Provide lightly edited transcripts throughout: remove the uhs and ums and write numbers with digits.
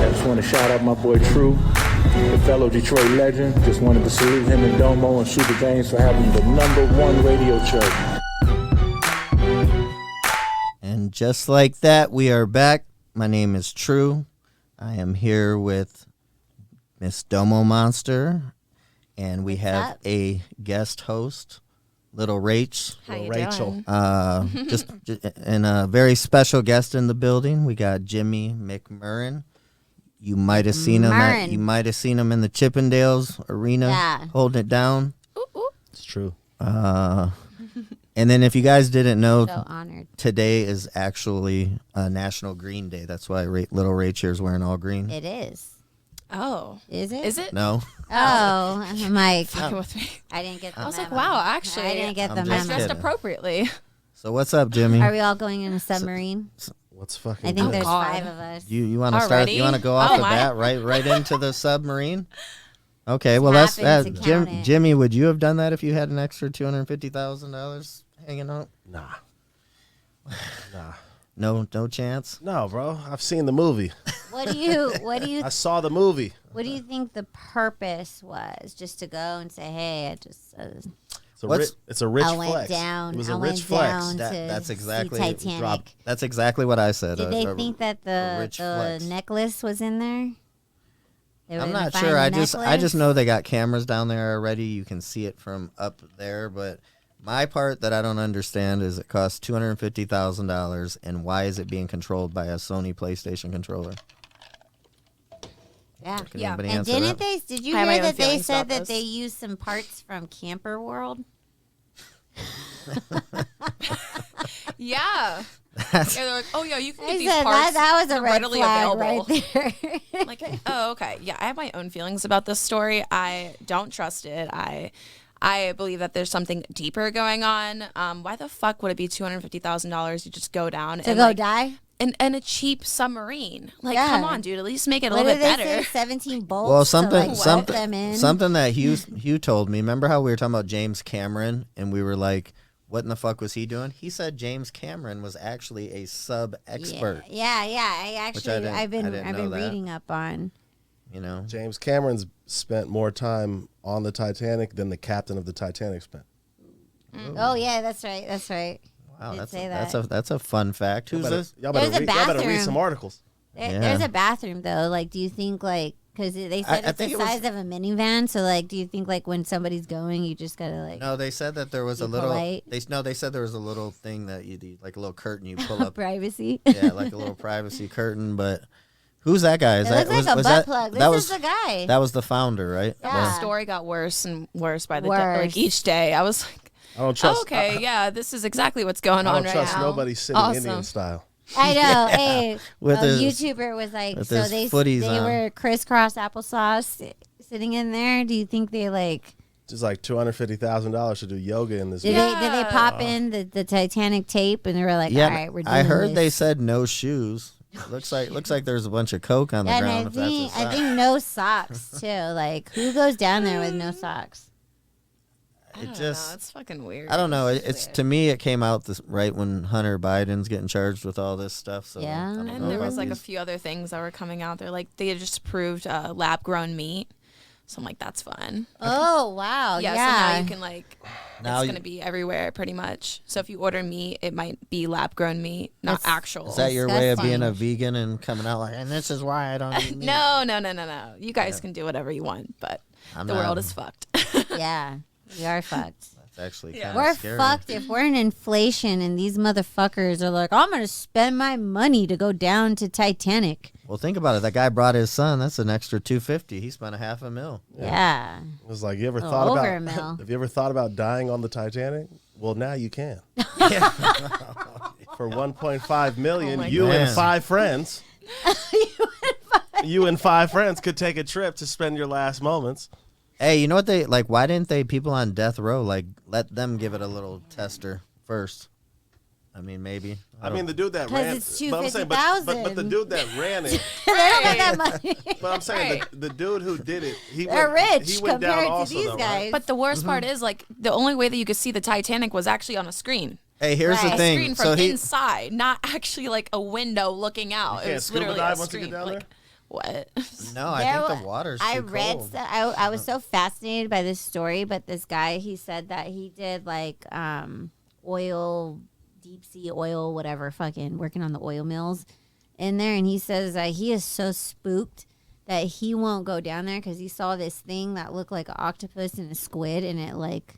I just want to shout out my boy True, the fellow Detroit legend. Just wanted to salute him and Domo and Super James for having the #1 radio show. And just like that, we are back. My name is True. I am here with Miss Domo Monster, and we have a guest host, Little Rach. How you Rachel. doing? Just and a very special guest in the building. We got Jimmy McMurrin. You might have seen him. You might have seen him in the Chippendales arena, holding it down. Ooh, ooh. It's true. And then if you guys didn't know, So honored. today is actually National Green Day. That's why Little Rach here is wearing all green. It is. Oh. Is it? Is it? No. Oh, I'm like, Fucking with me. I didn't get the I was like, memo. wow, actually. I didn't get the I'm just I memo. dressed kidding. appropriately. So what's up, Jimmy? Are we all going in a submarine? What's fucking I think good? there's God. 5 of us. You want to start? Already? You want to go off Oh, the my. bat right into the submarine? Okay, well Just that's happened to count it. Jimmy. Would you have done that if you had an extra $250,000 hanging out? Nah. No chance. No, bro. I've seen the movie. What do you I saw the movie. what do you think the purpose was? Just to go and say, "Hey, I just It's a rich I went flex. down. It was I a went rich flex. down to That's exactly see Titanic." That's exactly what I said. Did they think that the rich flex. necklace was in there? They were I'm gonna not find sure. the I just necklace? know they got cameras down there already. You can see it from up there. But my part that I don't understand is it costs $250,000, and why is it being controlled by a Sony PlayStation controller? Yeah. Can Yeah. anybody And answer didn't that? did you I have my hear own that they feelings said about that this. they used some parts from Camper World? Yeah. That's- Yeah, they're like, oh, yeah, you can I get these said parts. that was a They're red readily flag available. right there. Like, oh, okay. Yeah, I have my own feelings about this story. I don't trust it. I believe that there's something deeper going on. Why the fuck would it be $250,000? You just go down To and go like, die? and a cheap submarine. Like, Yeah. come on, dude. At least make it a What little did bit they better. say? 17 bolts. Well, to, like, put them in. something that Hugh told me. Remember how we were talking about James Cameron, and we were like, "What in the fuck was he doing?" He said James Cameron was actually a sub expert. Yeah. I actually, didn't- I've been I didn't know that. reading up on. You know, James Cameron's spent more time on the Titanic than the captain of the Titanic spent. Oh yeah, that's right. wow, Did that's say that's a fun fact. Who's this? Y'all There's a y'all better read bathroom. some articles. There's a bathroom though. Like, do you think because they said I it's think the it was- size of a minivan? So like, do you think like when somebody's going, you just gotta like No, they said that there was a Be little. polite. They said there was a little thing that you do, like a little curtain you pull up. privacy? Yeah, like a little privacy curtain. But who's that guy? Is It that looks like a was butt that, plug. That This was is the guy. that was the founder, right? Yeah. The story got worse and worse by the Worse. like each day. I was like, I don't trust. oh, okay, yeah, this is exactly what's going I on don't right trust now. nobody sitting Awesome. Indian style. I know. Hey, With a his- YouTuber was like, with so his they footies on. were crisscross applesauce sitting in there. Do you think they like? Just like $250,000 to do yoga in this. Did movie. they pop in the Titanic tape and they were like, Yeah, all right, we're doing I heard this. they said no shoes. Looks like there's a bunch of coke on the And ground. I if that's a think sign. no socks too. Like, who goes down there with no socks? I It don't just know. It's fucking weird. I don't know. It's weird. to me it came out right when Hunter Biden's getting charged with all this stuff. So Yeah. I don't And know there about was like a these. few other things that were coming out. They're like they had just approved lab grown meat. So I'm like, that's fun. Oh wow, Yeah, yeah. so now you can like Now it's you- gonna be everywhere pretty much. So if you order meat, it might be lab grown meat, not That's- actual. Is that your way of being a disgusting. vegan and coming out like, and this is why I don't eat meat? No. You guys can do whatever you want, but I'm the not- world is fucked. Yeah, we are fucked. That's actually Yeah. kind of We're scary. fucked if we're in inflation and these motherfuckers are like, I'm gonna spend my money to go down to Titanic. Well, think about it. That guy brought his son. That's an extra $250. He spent $500,000. Yeah. It was like, you ever Oh, thought over about? a mil. Have you ever thought about dying on the Titanic? Well, now you can. For 1.5 million, Oh my you God. and Man. 5 friends. You and 5 friends could take a trip to spend your last moments. Hey, you know what they like? Why didn't they people on death row like let them give it a little tester first? I mean, maybe. I mean, the dude that 'Cause ran. it's but I'm saying, but the $250,000. dude that ran it. They don't got that money. But I'm saying Right. the dude who did it, They're rich He went down compared to also, these though, guys. right? But the worst part is like the only way that you could see the Titanic was actually on a screen. Hey, here's Right. the A thing. screen from So he inside, not actually like a window looking out. You It can't was scuba literally dive a once you screen. get down Like, there? What? No, I think the water's too cold. I was so fascinated by this story, but this guy, he said that he did like oil, deep sea oil, whatever, fucking working on the oil mills in there, and he says that he is so spooked that he won't go down there because he saw this thing that looked like an octopus and a squid, and it like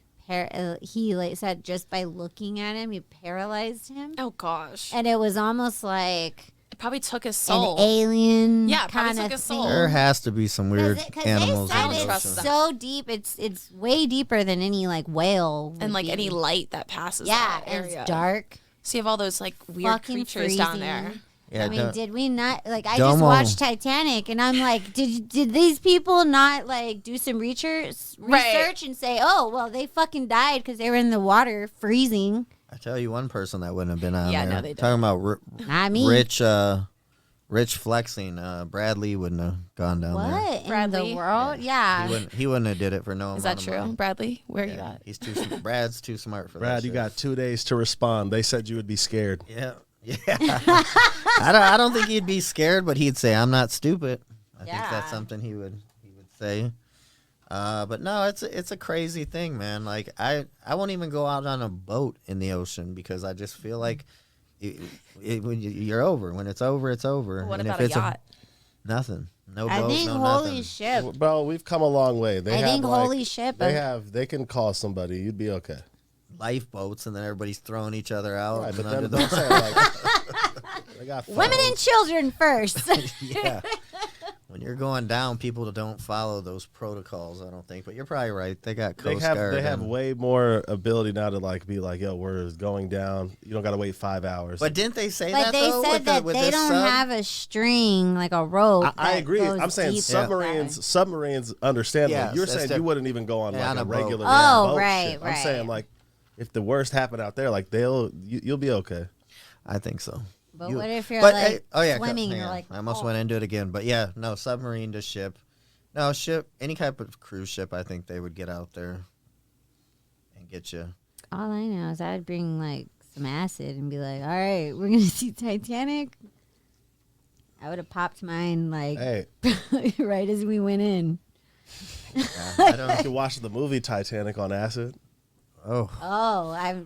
he like said just by looking at him, he paralyzed him. Oh gosh. And it was almost like It probably took his soul. an alien. Yeah, it probably kind took of his soul. thing. There has to be some weird animals they said in the trust it's ocean. them. so deep. It's way deeper than any like whale would And like be. any light that passes Yeah, that and area. it's dark. So you have all those like weird Fucking creatures down freezing. there. Yeah, I mean, did we not like? I Domo. just watched Titanic, and I'm like, did these people not like do some research and say, oh, well, they fucking died because they were in the water freezing? I tell you, one person that wouldn't have been on Yeah, there. no, they didn't. Talking about Not me. rich flexing. Bradley wouldn't have gone down there. What in Bradley? the world? Yeah. He wouldn't have did it for no Is that amount of true? money. Bradley, where you Yeah, at? he's too. Brad's too smart for that. Brad, you shit. got 2 days to respond. They said you would be scared. Yeah, yeah. I don't think he'd be scared, but he'd say, "I'm not stupid." I think Yeah. that's something he would say. But no, it's a crazy thing, man. Like I won't even go out on a boat in the ocean because I just feel like when you're over. When it's over, it's over. What And about if a it's yacht? Nothing. No I boat. think no holy nothing. ship. Bro, we've come a long way. They I have, think like, holy ship. They can call somebody. You'd be okay. Lifeboats, and then everybody's throwing each other out. Right, and but under then I'm saying, like, they got Women and phones. children first. yeah. When you're going down, people don't follow those protocols, I don't think. But you're probably right. They got Coast Guard. They have and- way more ability now to like be like, yo, we're going down. You don't got to wait 5 hours. But didn't they say But that they though? said with that with they this don't sub? have a string, like a rope. I that agree. goes I'm saying deep submarines understandable. Yes, You're that's saying you wouldn't even go on Yeah, like on a a boat. regular Oh, boat right, ship. right. I'm saying like if the worst happened out there, like you'll be okay. I think so. But what if you're but, like swimming? hang You're on. like, I almost oh. went into it again. But yeah, no, submarine to ship. No, ship, any type of cruise ship, I think they would get out there and get you. All I know is I'd bring like some acid and be like, all right, we're going to see Titanic. I would have popped mine like Hey, right as we went in. Yeah, I don't. you can watch the movie Titanic on acid. Oh, Oh, I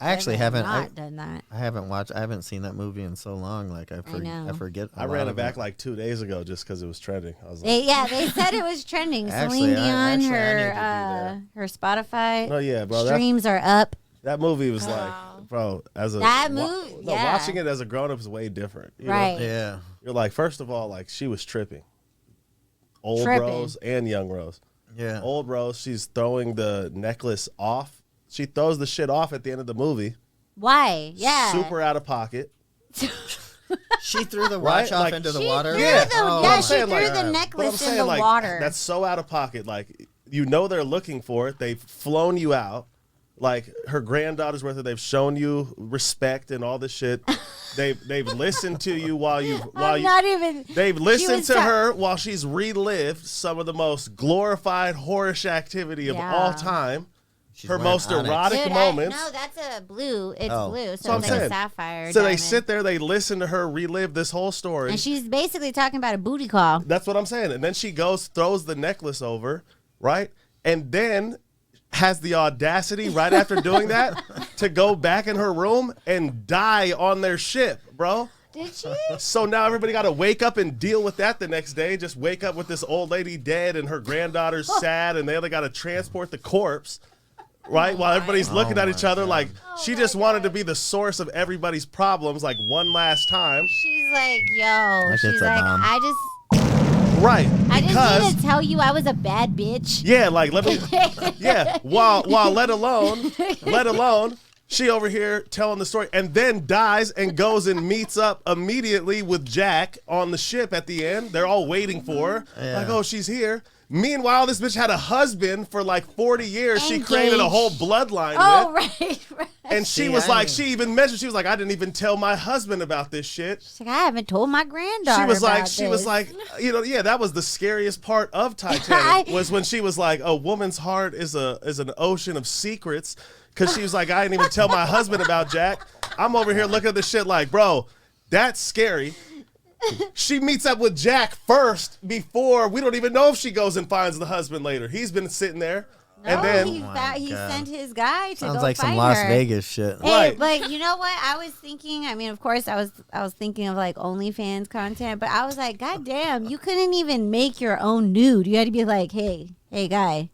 actually haven't. not done that. I haven't watched. I haven't seen that movie in so long. Like I know. forget. I a ran lot it of back like 2 days ago just because it was trending. I was like, They said it was trending. Actually, Celine I Dion, need to do that. her Spotify no, yeah, bro. streams are up. That movie was Wow. like, bro, as a That movie- no, yeah. watching it as a grown up is way different. You know? Right. Yeah. You're like, first of all, like she was tripping. Old Tripping. Rose and young Rose. Yeah. Old Rose, she's throwing the necklace off. She throws the shit off at the end of the movie. Why? Yeah. Super out of pocket. She threw the Right? watch off Like, into the She water. threw Yeah. the, Oh, yeah, my she saying, threw like, the but I'm necklace in saying, the like, water. that's so out of pocket. Like, you know they're looking for it. They've flown you out. Like, her granddaughter's worth it. They've shown you respect and all this shit. They've listened to you while you I'm not even. They've listened was to ta- her while she's relived some of the most glorified horish activity of Yeah. all time. She's Her wearing most onyx. erotic Dude, moments. no, that's a blue. It's Oh. blue, That's so what it's I'm like a saying. sapphire. So they diamond. sit there, they listen to her relive this whole story. and she's basically talking about a booty call. That's what I'm saying. And then she goes, throws the necklace over, right? And then has the audacity right after doing that to go back in her room and die on their ship, bro. Did she? So now everybody got to wake up and deal with that the next day. Just wake up with this old lady dead and her granddaughter's sad, and they got to transport the corpse, right? While everybody's looking at each other like she just wanted to be the source of everybody's problems, like one last time, She's like, yo. Like She's it's a like, bomb. right? I just Because need to tell you I was a bad bitch. yeah, like let me, yeah. While let alone. She over here telling the story and then dies and goes and meets up immediately with Jack on the ship at the end. They're all waiting for her. Yeah. Like, oh, she's here. Meanwhile, this bitch had a husband for like 40 years. She created a Engaged. whole bloodline Oh, with. right. And she See, was I like, mean- she even mentioned, she was like, I didn't even tell my husband about this shit. She's like, I haven't told my granddaughter. She was like, about she was this. like, you know, yeah, that was the scariest part of Titanic was when she was like, a woman's heart is an ocean of secrets. Cause she was like, I didn't even tell my husband about Jack. I'm over here looking at this shit like, bro, that's scary. She meets up with Jack first before we don't even know if she goes and finds the husband later. He's been sitting there. No, and then he sent his guy to Sounds go like some find Las her. Vegas shit. Hey, Right. but you know what? I was thinking. I mean, of course, I was thinking of like OnlyFans content, but I was like, God damn, you couldn't even make your own nude. You had to be like, hey, guy,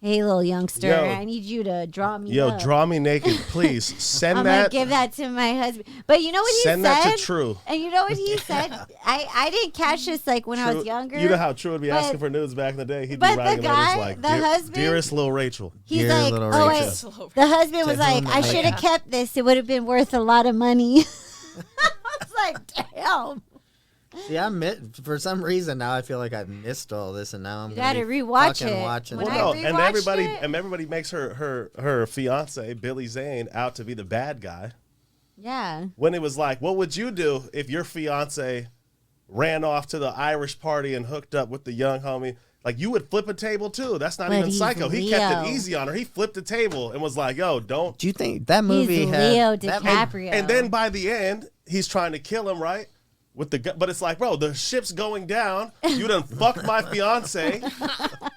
hey, little youngster, Yo. I need you to draw me. up. draw me naked, please. Send I'm that. gonna give that to my husband. But you know what he Send said? that to True. And you know what he said? I didn't catch this like when I was True- younger. You know how True would be but- asking for nudes back in the day? He'd be but the writing guy, letters like, the husband- Dearest little Rachel. He's Dear like, little oh Rachel. wait. The husband was like, I should have kept this. It would have been worth a lot of money. I was like, damn. See, for some reason now I feel like I've missed all this, and now I'm You gonna gotta be rewatch fucking it. watching When it. I Well, no, and rewatched everybody makes her fiance Billy Zane out to be the bad guy. Yeah. When it was like, what would you do if your fiance ran off to the Irish party and hooked up with the young homie? Like, you would flip a table too. That's not But even he's psycho. He kept Leo. it easy on her. He flipped the table and was like, yo, don't. Do you think that movie He's had Leo that DiCaprio. And then by the end, he's trying to kill him, right? With the but it's like, bro, the ship's going down. You done fucked my fiance.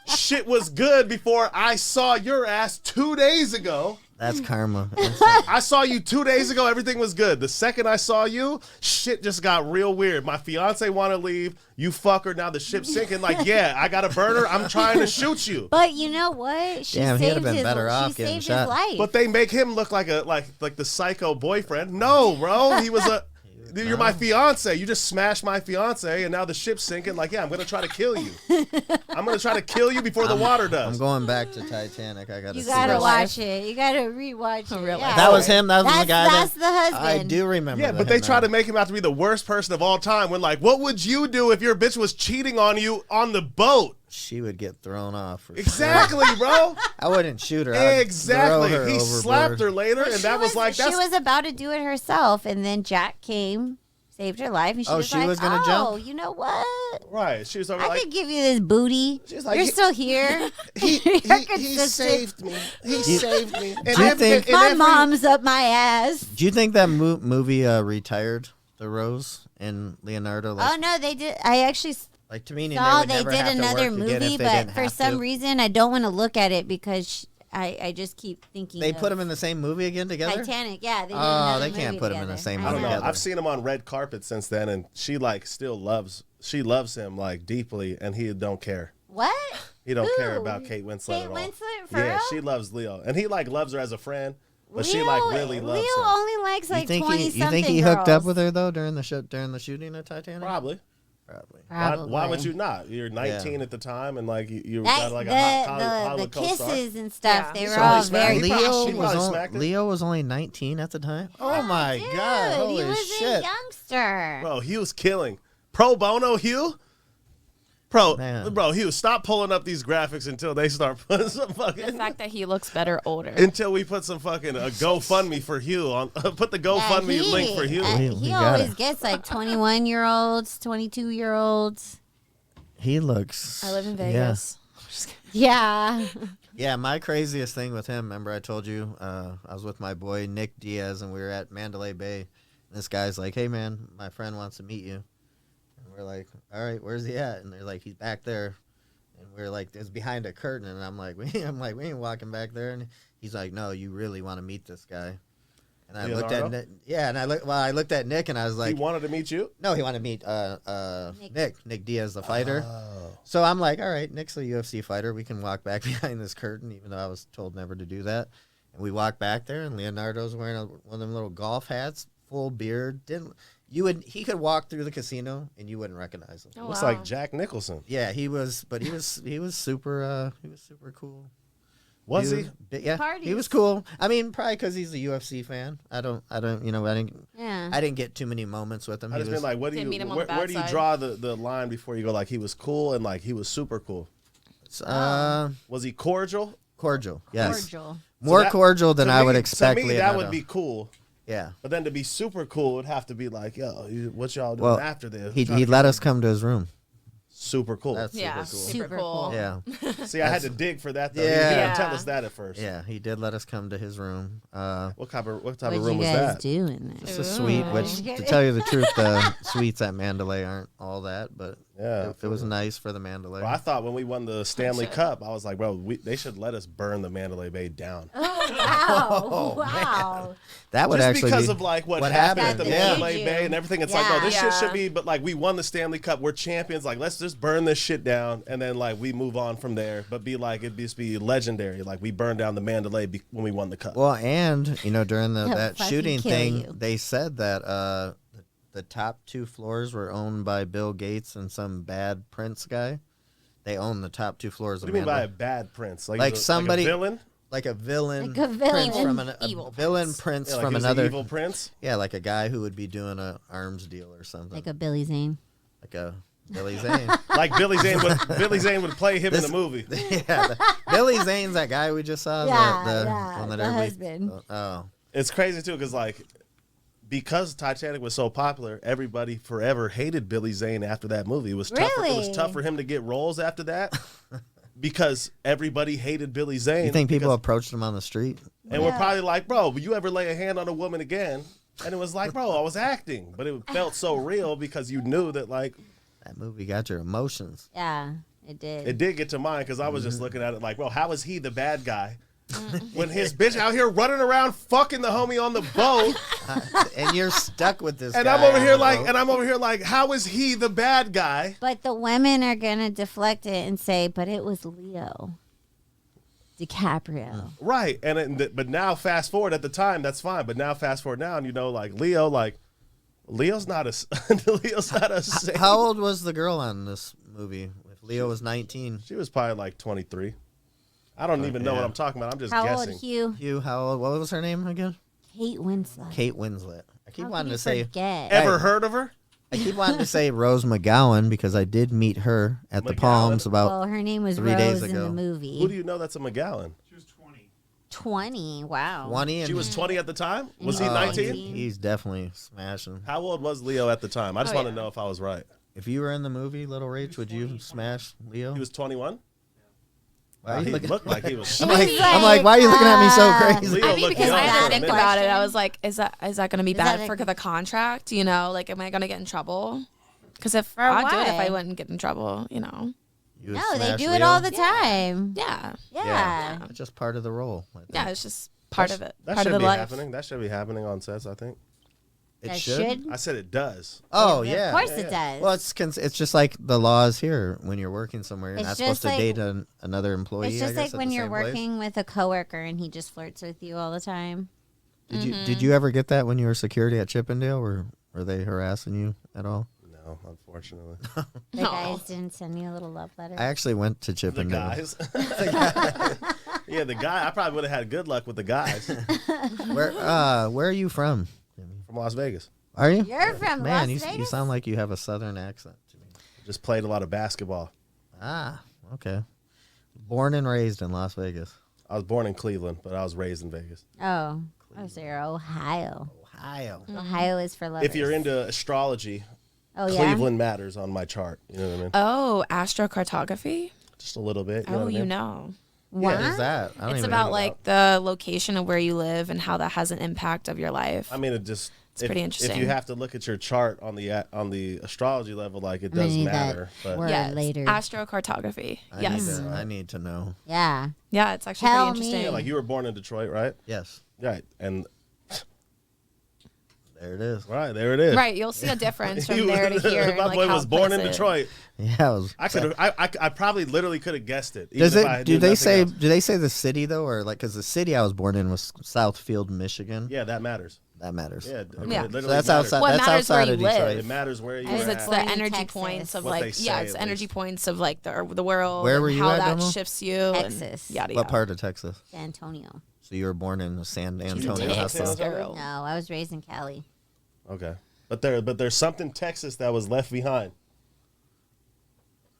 Shit was good before I saw your ass 2 days ago. That's karma. I saw you 2 days ago. Everything was good. The second I saw you, shit just got real weird. My fiance want to leave. You fuck her. Now the ship's sinking. Like, yeah, I got a burner. I'm trying to shoot you. But you know what? She Damn, he'd have saved been his, better off she getting saved shot. his life. But they make him look like the psycho boyfriend. No, bro. He was a. You're my fiance. You just smashed my fiance, and now the ship's sinking. Like, yeah, I'm gonna try to kill you. I'm gonna try to kill you before the water does. I'm going back to Titanic. I gotta you see gotta this. watch it. You gotta rewatch it. Real Yeah. life. That was him. That was the guy. That's the husband. I do remember. Yeah, but they try to make him out to be the worst person of all time. When like, what would you do if your bitch was cheating on you on the boat? She would get thrown off. For Exactly, bro. Sure. I wouldn't shoot her. I'd Exactly. throw her He slapped her later, and that was like she that's. was about to do it herself, and then Jack came, saved her life, and she Oh, was she like, was gonna "Oh, jump? you know what? Right. She was over I like, could give you this booty. She's like, You're he- still here. he You're consistent. saved me. He saved me. And Do you think- My mom's up my ass." Do you think that movie retired the Rose and Leonardo? Like, Oh no, they did. I actually like to me, saw would they never did have to another work again movie, if they but didn't for have some to. reason I don't want to look at it because I just keep thinking They of put them in the same movie again together. Titanic. Yeah, they did Oh, another they can't movie put 'em in the together. same I movie don't know. together. I've seen him on red carpet since then, and she like still loves. She loves him like deeply, and he don't care. What? He don't care Who? about Kate Winslet Kate at all. Winslet, for yeah, real? she loves Leo, and he like loves her as a friend, but she like really loves Leo him. only likes like 20 you something think he girls. hooked up with her though during the shooting of Titanic? Probably. Probably. Why would Probably. you not? You're 19 Yeah. at the time, and like you That, got like a hot the Hollywood co-star. kisses and stuff, Yeah. they were So all he very smacked- Leo She passionate. probably smacked it. Leo was only 19 at the time. Oh my god! Dude, Holy he was shit! a youngster. Bro, he was killing. Pro bono, Hugh. Man. Bro, Hugh, stop pulling up these graphics until they start putting some The fucking. fact that he looks better older. Until we put some fucking a GoFundMe for Hugh on. Put the GoFundMe he, link for Hugh. We he got always it. gets like 21-year-olds, 22-year-olds. He looks. I live in yeah. Vegas. Yeah. Yeah, my craziest thing with him, remember I told you, I was with my boy Nick Diaz and we were at Mandalay Bay. This guy's like, hey man, my friend wants to meet you. And we're like, all right, where's he at? And they're like, he's back there. And we're like, it's behind a curtain. And I'm like, we ain't walking back there. And he's like, no, you really want to meet this guy. And I looked at Leonardo? Nick, yeah, and I looked at Nick and I was He like, wanted to meet you. no, he wanted to meet Nick Diaz, the fighter. Oh. So I'm like, all right, Nick's a UFC fighter. We can walk back behind this curtain, even though I was told never to do that. And we walked back there, and Leonardo's wearing one of them little golf hats, full beard. He could walk through the casino and you wouldn't recognize him. Oh, Looks wow. like Jack Nicholson. Yeah, he was super cool. Was he? Yeah, he Parties. was cool. I mean, probably because he's a UFC fan. I Yeah. didn't get too many moments with him. I He just was- been like, what do Didn't meet you? him on Where, the bad where do you side. draw the line before you go like he was cool and like he was super cool? Was he cordial? cordial. Yes, Cordial. more So that- cordial than to I me- would expect. To me, that Leonardo. would be cool. Yeah. But then to be super cool would have to be like, yo, what y'all doing Well, after this? He let us come to his room. super cool. That's Yeah, super cool. super cool. Yeah. See, I had to dig for that though. Yeah. He didn't Yeah. tell us that at first. Yeah, he did let us come to his room. What type of What room you was guys that? do in there? It's a suite, which, to tell you the truth, the suites at Mandalay aren't all that, but Yeah. it was nice for the Mandalay. Well, I thought when we won the Stanley Cup, I was like, bro, they should let us burn the Mandalay Bay down. Wow. Wow. That would Just actually because be, of like what what happened at happened, the yeah. Mandalay Bay and everything. It's like, oh, this shit Yeah. should be, but like we won the Stanley Cup, we're champions. Like, let's just burn this shit down and then like we move on from there. But be like, it'd just be legendary. Like we burned down the Mandalay when we won the cup. Well, and during They'll that fucking shooting kill thing, you. they said that the top 2 floors were owned by Bill Gates and some bad prince guy. They own the top 2 floors What of do you mean by a Mandalay. bad prince? Like he's somebody- like a villain? Like a villain, Like a villain. prince from Evil villain prince. prince Yeah, like from he's the another evil prince. Yeah, like a guy who would be doing a arms deal or something. Like a Billy Zane. Like a Billy Zane. Like Billy Zane would play him in the movie. Yeah, Billy Zane's that guy we just saw. Yeah, the yeah, one that the everybody- husband. Oh, It's crazy too, because Titanic was so popular, everybody forever hated Billy Zane after that movie. It was tough. It was Really? tough for him to get roles after that because everybody hated Billy Zane. you think people because- approached him on the street? and we're probably like, bro, will you ever lay a hand on a woman again? And it was like, bro, I was acting, but it felt so real because you knew that like That movie got your emotions. Yeah, it did. it did get to mine because I was just looking at it like, bro, how is he the bad guy? When his bitch out here running around fucking the homie on the boat, And you're stuck with this. and guy I'm over on here the like, boat. how is he the bad guy? But the women are gonna deflect it and say, "But it was Leo DiCaprio." Right, but now fast forward at the time, that's fine. But now fast forward now, and like Leo's not a saint. How old was the girl on this movie? If Leo was 19. She was probably like 23. I don't even know what yeah. I'm talking about. I'm just How guessing. old, Hugh? Hugh, how old? What was her name again? Kate Winslet. Kate Winslet. I keep How wanting could to you say. forget? Ever heard of her? I keep wanting to say Rose McGowan because I did meet her at the McGowan? Palms about. Well, her name was 3 days Rose in ago. the movie. Who do you know that's a McGowan? 20. Wow. 20 and She was 20 at the time? Was he Oh, 19? He's definitely smashing. How old was Leo at the time? I just Oh, want to yeah. know if I was right. If you were in the movie Little Rach, would you smash Leo? He was 21? Why are you He looking- looked like he was. I'm like, why are you looking at me so crazy? Leo I mean, looked because young I for had a to think minute. about it. I was like, is that going to be Is bad that for a- the contract? Like, am I going to get in trouble? Because if For I'd do it if why? I wouldn't get in trouble, You would No, they smash do it Leo? all the time. Yeah. Yeah. It's just part of the role. I think. Yeah, it's just part of it. That Part should of the be life. happening. That should be happening on sets, I think. It That should. I said it does. Oh Of yeah. course it does. Well, it's just like the laws here. When you're working somewhere, you're It's not supposed just to like- date another employee. It's I just guess, like at when the you're same place. working with a coworker and he just flirts with you all the time. Did you ever get that when you were security at Chippendale? Were they harassing you at all? No, unfortunately. The guys didn't send you a little love letter. I actually went to The Chippendale. guys. Yeah, the guy. I probably would have had good luck with the guys Where are you from? from Las Vegas. Are you? You're from Man, Las you Vegas? sound like you have a southern accent to me. Just played a lot of basketball. Ah, okay. Born and raised in Las Vegas. I was born in Cleveland, but I was raised in Vegas. Oh, I was there. Ohio. Ohio. Ohio is for lovers. If you're into astrology, oh, yeah? Cleveland matters on my chart. You know what I mean? Oh, astrocartography? Just a little bit. You know Oh, what I mean? you know. What? What is that? I don't It's even about know. like the location of where you live and how that has an impact of your life. I mean, it just. It's pretty interesting. If you have to look at your chart on the astrology level, like it I'm gonna does need matter. that But word yes, later. astrocartography. Yes. I need to know. Yeah. Yeah, it's actually Tell pretty me. interesting. yeah, like you were born in Detroit, right? Yes. Right, and There it is. right there it is. Right, you'll see a difference from You- there to here. and, My like, boy how was it born puts in it. Detroit. Yeah. It was, I could have. I probably literally could have guessed it. even Does if it? I Do knew they nothing say? else. Do they say the city though, or like? Because the city I was born in was Southfield, Michigan. Yeah, that matters. That matters. Yeah, Okay. Yeah. It literally So that's matters. outside. What that's matters where outside you of Detroit. live. It matters where you Because were it's at. the Born in energy Texas. points of What they like, say, yeah, it's at the energy least. points of like the world. Where and were you how at, that Domo? shifts you. Texas. And yada What yada. part of Texas? San Antonio. So you were born in San Antonio. Texas, Hospital. girl. No, I was raised in Cali. Okay, but there's something Texas that was left behind.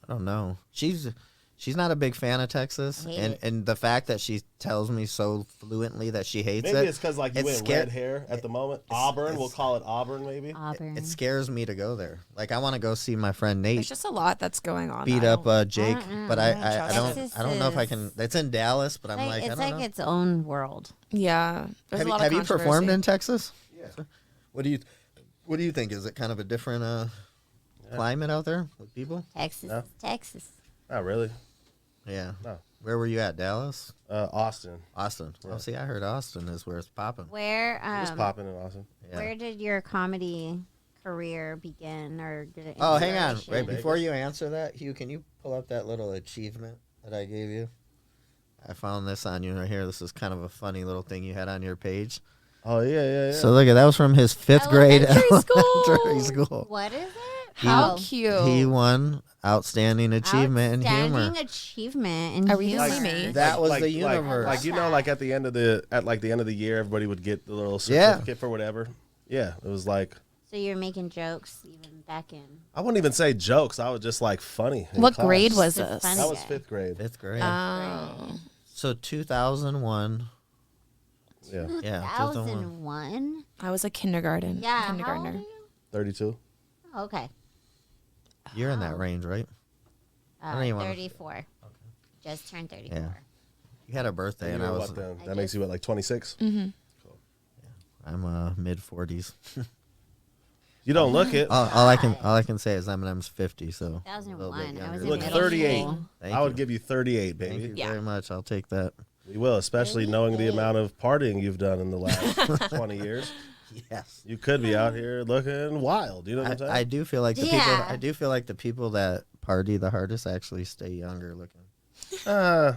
I don't know. She's not a big fan of Texas, I hate and it. the fact that she tells me so fluently that she hates Maybe it. it's because like you went red hair at the moment. Auburn, we'll call it Auburn, maybe. Auburn. It scares me to go there. Like I want to go see my friend Nate There's just a lot that's going on. beat I up don't- Jake, but I I don't know if I can. It's in Dallas, but I'm like, I it's don't like know. its own world. Yeah. There's a lot Have of you performed controversy. in Texas? Yeah. What do you think? Is it kind of a different climate out there with people? Texas, No. Texas. Not really. Yeah. No. Where were you at? Dallas? Austin. Austin. Oh, see, I heard Austin is where it's popping. Where It was popping in Austin. Yeah. where did your comedy career begin, or did it? Oh, hang on. inspiration? Right before you answer that, Hugh, can you pull up that little achievement that I gave you? I found this on you right here. This is kind of a funny little thing you had on your page. Oh yeah. So look at that was from his 5th grade Elementary school. elementary school. What is it? How Oh. cute. He won outstanding achievement in humor. Outstanding achievement in Are we humor. gonna see me? That was like, the universe. Like you know, like at the end of the year, everybody would get the little Yeah. certificate for whatever. Yeah, it was like So you're making jokes even back in. I wouldn't even say jokes. I was just like funny. in What class. grade was The this? funny That was guy. 5th grade. 5th grade. Oh. So 2001. Yeah, Yeah, 2001. 2001. I was a kindergarten. Yeah. How old are Kindergartner. you? 32. Okay. You're in that range, right? don't even wanna- 34. Just turned 34. Yeah. You had a birthday, and You I were was. what then? I That makes you what, like 26? Mm-hmm. I'm mid 40s. You don't look it. all I can say is Eminem's 50, so a little bit 2001. I younger. was You in look middle 38. school. Thank I would you. give you 38, Thank baby. you Yeah. very much. I'll take that. We will, especially knowing the 38. amount of partying you've done in the last 20 years. Yes. You could be out here looking wild. You know what I'm saying? I do feel like the Yeah. people. I do feel like the people that party the hardest actually stay younger looking. I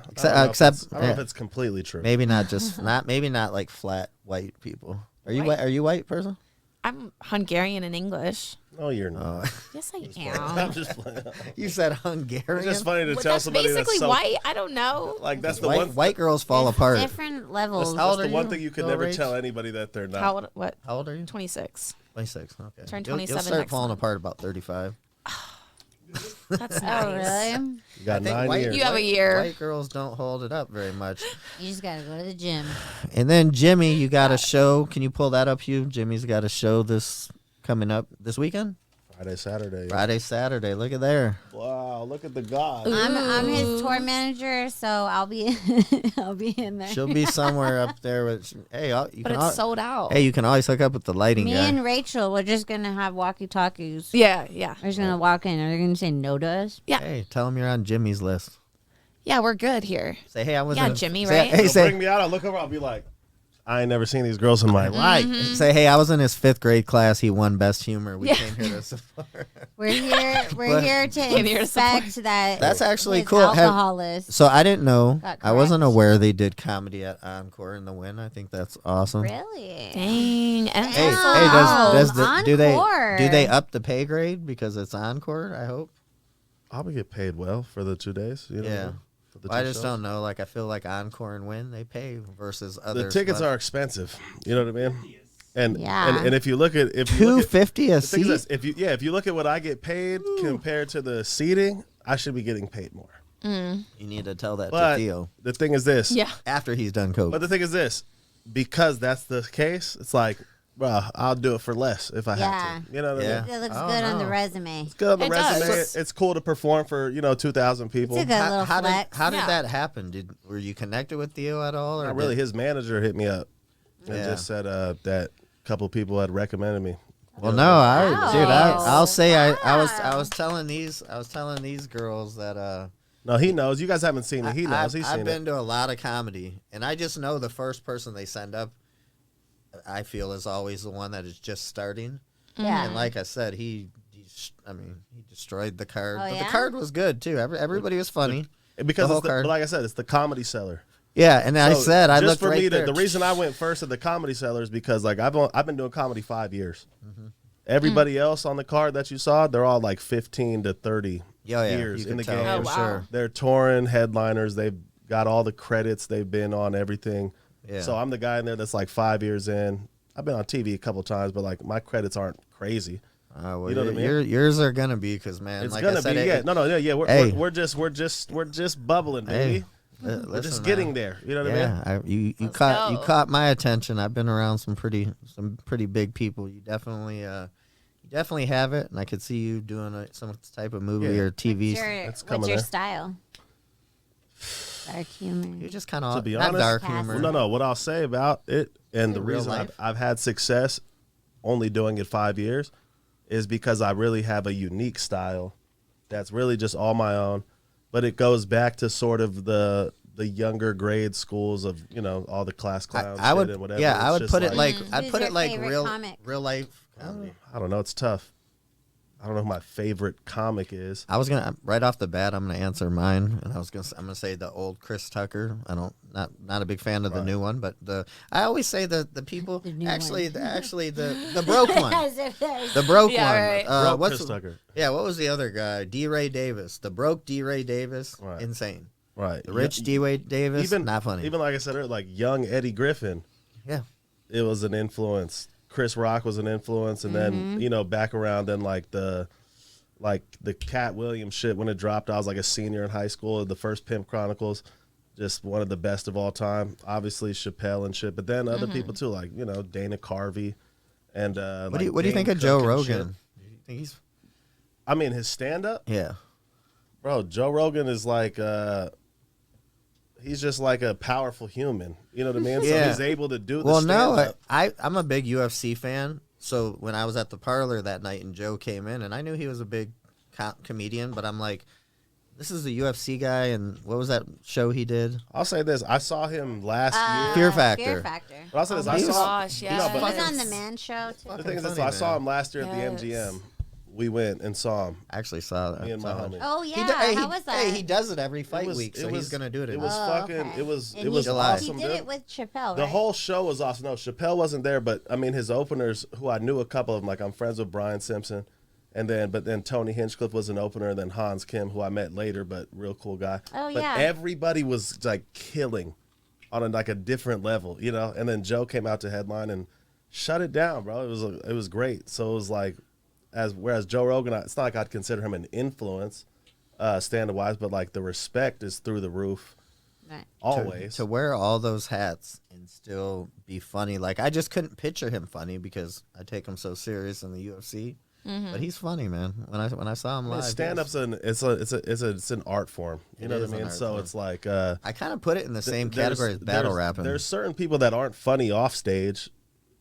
don't Except- know if except- it's- I don't know if yeah. it's completely true. Maybe not just not like flat white people. Are you White? white? Are you white person? I'm Hungarian in English. No, you're not. Oh. Yes, I I'm am. just playing. You said Hungarian. It's just funny to But tell that's somebody basically that's so, white. I don't know. like that's the white, one. white girls fall There's apart. different levels. How old That's are the one you, thing you could Lil never Rach? tell anybody that they're not. How? What? How old are you? 26. 26. Okay. Turned You'll 27 start next falling month. apart about 35. That's Oh, nice. really? You got I think 9 white- years. You have a year. White girls don't hold it up very much. You just gotta go to the gym. And then Jimmy, you got a show. Can you pull that up, Hugh? Jimmy's got a show this coming up this weekend. Friday, Saturday. Friday, Saturday. Look at there. Wow, look at the god. I'm his tour manager, so I'll be I'll be in there. She'll be somewhere up there with. Hey, you But can. it's sold out. Hey, you can always hook up with the lighting Me guy. and Rachel, we're just gonna have walkie talkies. Yeah, yeah. We're just gonna walk in. Are they gonna say no to us? Yeah. Hey, tell him you're on Jimmy's list. Yeah, we're good here. Say, hey, I was. Yeah, in a- Jimmy, say, right? Hey, They'll say, bring me out. I'll look over. I'll be like, I ain't never seen these girls in my life. say, hey, I was in his 5th grade class. He won best humor. We Yeah. came here to support. We're here. We're But- here to Came here to support. inspect that. That's actually his cool. Have- Alcoholist. So I didn't know. Got I wasn't correct. aware they did comedy at Encore in the Win. I think that's awesome. Really? Dang. And Hey, it's hey, sold out. does the, do Encore. they up the pay grade because it's Encore? I hope. I'll be get paid well for the 2 days. You know, Yeah. for the Well, I two just shows. don't know. Like I feel like Encore and Win they pay versus The others. tickets but are expensive. You know what I mean? And Yeah. and if you look at if you look at, $250 a the thing is seat. this, if you look at what I get paid compared to the seating, I should be getting paid more. You need to tell that to But Theo the thing is this. Yeah. after he's done coke. But the thing is this, because that's the case, it's like, bro, I'll do it for less if I have to. You know what Yeah. I mean? It looks Oh, good on the no. resume. It's good on the It resume. does. It's cool to perform for 2,000 people. It's a good little how did flex. how did Yeah. that happen? Were you connected with Theo at all? Or Not really. did- His manager hit me up and Yeah. just said that a couple people had recommended me. Well, no, I'll say I was Wow. telling these girls that No, he knows. You guys haven't seen it. He knows. He's I've seen been it. to a lot of comedy, and I just know the first person they send up, I feel is always the one that is just starting. Yeah. And like I said, he destroyed the card, Oh, but yeah? the card was good too. Everybody was funny. Because the whole it's card. but like I said, it's the comedy seller. Yeah, and I So said I just looked for right me there. the reason I went first at the comedy seller is because like I've been doing comedy 5 years. Mm-hmm. Everybody else on the card that you saw, they're all like 15 to 30 Yeah, years you in could the tell game. Oh, for wow. sure. They're touring headliners. They've got all the credits. They've been on everything. Yeah. So I'm the guy in there that's like 5 years in. I've been on TV a couple times, but like my credits aren't crazy. Well, You know what I mean? Yours are gonna be because man, It's like gonna I said, be. Yeah. No. Yeah. Hey. We're just bubbling, baby. We're just getting there. You know what I mean? You Let's caught go. my attention. I've been around some pretty big people. You definitely have it, and I could see you doing some type of movie or TV. It's What's coming your there. style? Dark humor. You're just kind of To be not honest, dark Cast. humor. No. What I'll say about it, and the Real reason life? I've had success, only doing it 5 years, is because I really have a unique style, that's really just all my own. But it goes back to sort of the younger grade schools of all the class clowns. I would, shit and whatever. yeah, It's I would just put it like I'd Who's put your it like favorite real comic? life comedy. I don't know. It's tough. I don't know who my favorite comic is. I was gonna right off the bat. I'm gonna answer mine, and I'm gonna say the old Chris Tucker. Not a big fan of the new one, but I always say the people The new actually one. the broke one, As if there's- the broke Yeah, one. right. Broke What's Chris Tucker. Yeah, what was the other guy? D. Ray Davis, the broke D. Ray Davis, Right. insane. Right. The rich D. Ray Davis, Even not funny. Even like I said earlier, like young Eddie Griffin, Yeah, it was an influence. Chris Rock was an influence, and then back around then like the Cat Williams shit when it dropped. I was like a senior in high school. The first Pimp Chronicles, just one of the best of all time. Obviously Chappelle and shit, but then other people too, like Dana Carvey, and what do you think of Joe Rogan? Do you think he's I mean, his stand up, yeah? bro. Joe Rogan is like he's just like a powerful human. You know what I mean? Yeah. So he's able to do the Well, no, stand-up. I'm a big UFC fan. So when I was at the parlor that night and Joe came in, and I knew he was a big comedian, but I'm like, this is a UFC guy, and what was that show he did? I'll say this: I saw him last year. Fear Factor. Fear Factor. But I'll say this: Oh I my saw. gosh, No, yes. but He's on the Man Show too. the thing is, this, funny, I saw man. him last year at the Yes. MGM. We went and saw him. I actually saw that. Me and my homie. Oh He yeah, do- hey, how he- was that? Hey, he does it every fight It was- week, so it he's was- gonna do it. It was fucking. okay. It was. And It was July. awesome. He did dude. it with Chappelle, The right? whole show was awesome. No, Chappelle wasn't there, but I mean his openers, who I knew a couple of them. Like I'm friends with Brian Simpson, but then Tony Hinchcliffe was an opener, and then Hans Kim, who I met later, but real cool guy. Oh, but yeah. everybody was like killing on a different level, And then Joe came out to headline and shut it down, bro. It was great. So it was like, whereas Joe Rogan, it's not like I'd consider him an influence, stand-up wise, but like the respect is through the roof. Right. Always. to wear all those hats and still be funny. Like I just couldn't picture him funny because I take him so serious in the UFC. But he's funny, man. When I saw him live, Stand-up's it's an art form. You It know is what I an mean? art So form. it's like I kind of put it in the same category as battle rapping. There's certain people that aren't funny off stage,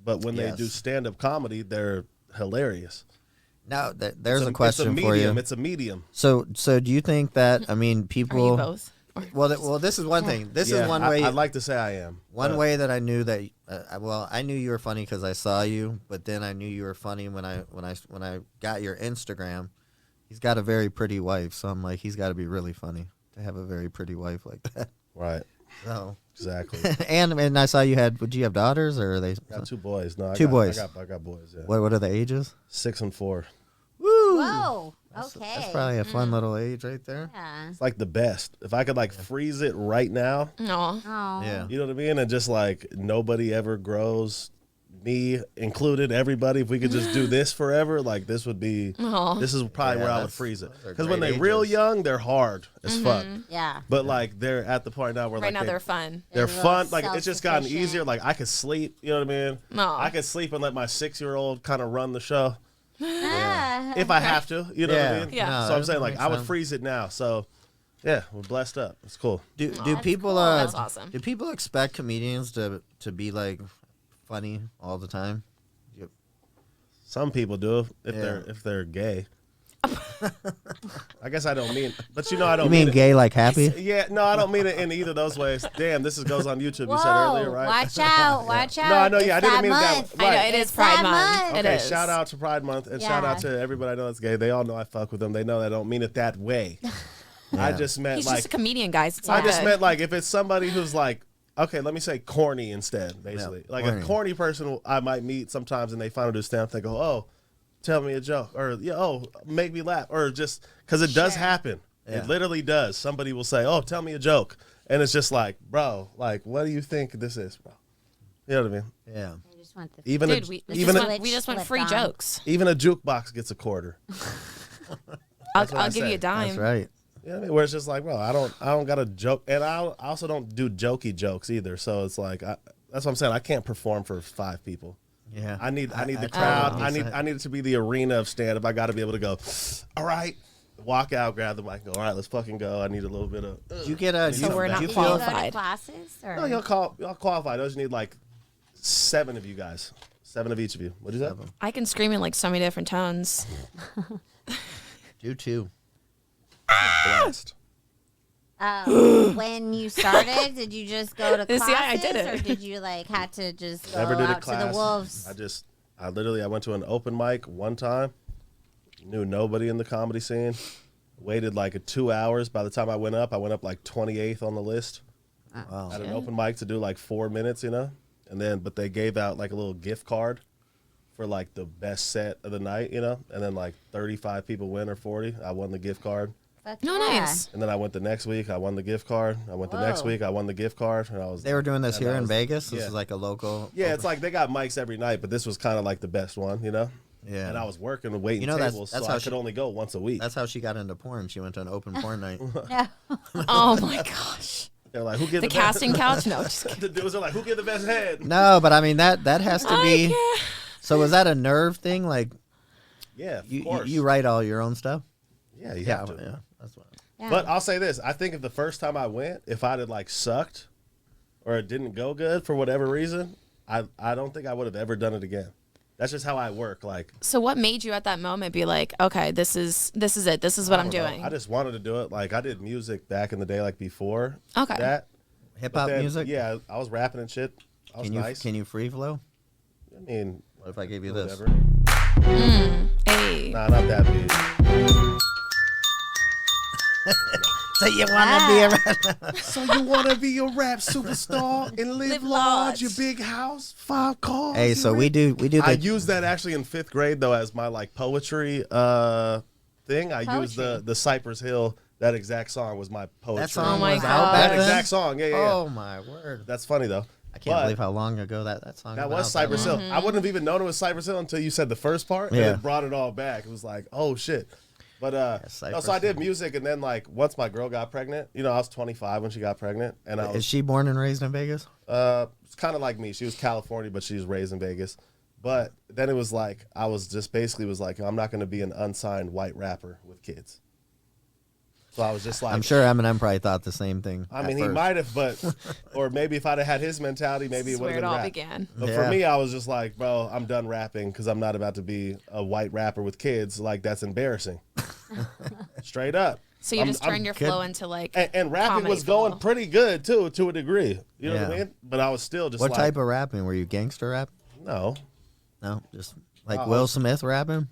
but when they Yes. do stand-up comedy, they're hilarious. Now, there's a It's question a for medium. you. It's a medium. So do you think that? I mean, Are people. you both? Well, this is one thing. This is one way. I'd like to say I am. One but way that I knew that. I knew you were funny because I saw you, but then I knew you were funny when I got your Instagram. He's got a very pretty wife, so I'm like, he's got to be really funny to have a very pretty wife like that. Right. So, Exactly. and I saw you had. Would you have daughters or are they? Got two boys. No, Two boys. I got boys. Yeah. What are the ages? 6 and 4. Woo! Whoa. That's Okay. probably a fun little age right there. Yeah. It's like the best. If I could like freeze it right now, No. Oh. Yeah. you know what I mean, and just like nobody ever grows, me included, everybody. If we could just do this forever, like this would be. Aw. This is probably Yeah, where I would that's- freeze it. those are Because when great they're real ages. young, they're hard as fuck. Yeah. But like they're at the point now where Right like now they're fun. they're They're fun. real Like it's just gotten self-sufficient. easier. Like I could sleep. You know what I mean? Aw. I could sleep and let my 6-year-old kind of run the show Ah. if I have to. You know what I mean? Yeah. No, So I'm that saying like makes I would sense. freeze it now. So yeah, we're blessed up. It's cool. Do that's people cool. That's awesome. Do people expect comedians to be like funny all the time? Some people do if Yeah. they're gay. I guess I don't mean, but I don't You mean it. gay like happy? Yeah, no, I don't mean it in either of those ways. Damn, this goes on YouTube. Whoa, You said earlier, right? Watch out. Watch out. No, I know, It's yeah, I didn't that mean that month. way. I know Right. it is It's Pride that Month. month. It Okay, is. shout out to Pride Month and shout out Yeah. to everybody I know that's gay. They all know I fuck with them. They know I don't mean it that way. I just meant He's like just a comedian, guys. It's all I just good. meant like if it's somebody who's like, okay, let me say corny instead, basically. Yeah, like corny. a corny person I might meet sometimes and they finally do stand up, they go, oh, tell me a joke, or yeah, oh, make me laugh, or just because it does Sure. happen. Yeah. It literally does. Somebody will say, oh, tell me a joke. And it's just like, bro, like, what do you think this is, bro? You know what I mean? Yeah. They're just just want the Even Dude, a, we even just a, want, we just want free Flipped on. jokes. even a jukebox gets a quarter. I'll what I give you say. a dime. That's right. You know what I mean? Where it's just like, bro, I don't got a joke, and I also don't do jokey jokes either. So it's like, that's what I'm saying. I can't perform for 5 people. Yeah. I need the I crowd. totally I need it to be the arena of stand up. I got to be able to go, all right, walk out, grab the mic, go, all right, let's fucking go. I need a little bit of. Did you get a? So we're not did you Did feel- you go to qualified. classes? Or? No, y'all qualify. Those you need like 7 of you guys, 7 of each of you. What'd you say? I can scream in like so many different tones. Do too. Blast. When you started, did you just go to classes, See, I did it. or did you like had to just go Never did a out to class. the wolves? I went to an open mic one time. Knew nobody in the comedy scene. Waited like 2 hours. By the time I went up like 28th on the list. Wow. At an open mic to do like 4 minutes, you know? But they gave out like a little gift card for like the best set of the night, you know? And then like 35 people win or 40. I won the gift card. Fuck No, yeah. nice. And then I went the next week, I won the gift card. I went the next Whoa. week, I won the gift card. And I was They were doing this and here I in was- Vegas. This yeah. is like a local. Yeah, it's like they got mics every night, but this was kind of like the best one, you know? Yeah. And I was working and waiting You know, that's- tables, that's so how I could only go once a week. That's how she got into porn. She went to an open porn night. Oh my gosh. They're like, who gives The casting couch? No, just kidding. The dudes are like, who give the best head? No, but I mean that has to be. can't. So was that a nerve thing? Like Yeah, of you course. you write all your own stuff? Yeah, you Yeah, have to. yeah. That's what. Yeah. But I'll say this: I think if the first time I went, if I'd have like sucked, or it didn't go good for whatever reason, I don't think I would have ever done it again. That's just how I work. Like, So what made you at that moment be like, okay, this is it. This is what I I'm don't know. doing. I just wanted to do it. Like, I did music back in the day, like before Okay. that. Hip But hop then, music? Yeah, I was rapping and shit. I was Can you nice. can you free flow? I mean, What if I gave you this? whatever. Hey. Nah, not that big. So you want to be a So you want to be a rap superstar and live, Live large, large. your big house, 5 cars. Hey, you so rich? we do I the used that actually in 5th grade though as my like poetry thing. I used Poetry. the Cypress Hill. That exact song was my poetry. that song Oh my was God. out That back then? exact song. Yeah, yeah, yeah. Oh my word! That's funny though. I can't But believe how long ago that song. that went was out Cypress long. Hill. I wouldn't have even known it was Cypress Hill until you said the first part, Yeah. and it brought it all back. It was like, oh shit. But no, Cypress so I did Hill. music, and then like once my girl got pregnant, you know, I was 25 when she got pregnant, and I Is was she born and raised in Vegas? it's kind of like me. She was California, but she was raised in Vegas. But then it was like I was just basically was like, I'm not going to be an unsigned white rapper with kids. So I was just like, I'm sure Eminem probably thought the same thing. I at mean, he first. might have, but or maybe if I'd have had his mentality, maybe This it is would where have it been all rap. began. But Yeah. for me, I was just like, bro, I'm done rapping because I'm not about to be a white rapper with kids. Like that's embarrassing. Straight up. So you I'm- just turned I'm your good. flow into like And rapping comedy was going flow. pretty good too, to a degree. You know what I Yeah. mean? But I was still just What like, type of rapping? Were you gangster rap? no, No, just like I Will was- Smith rapping.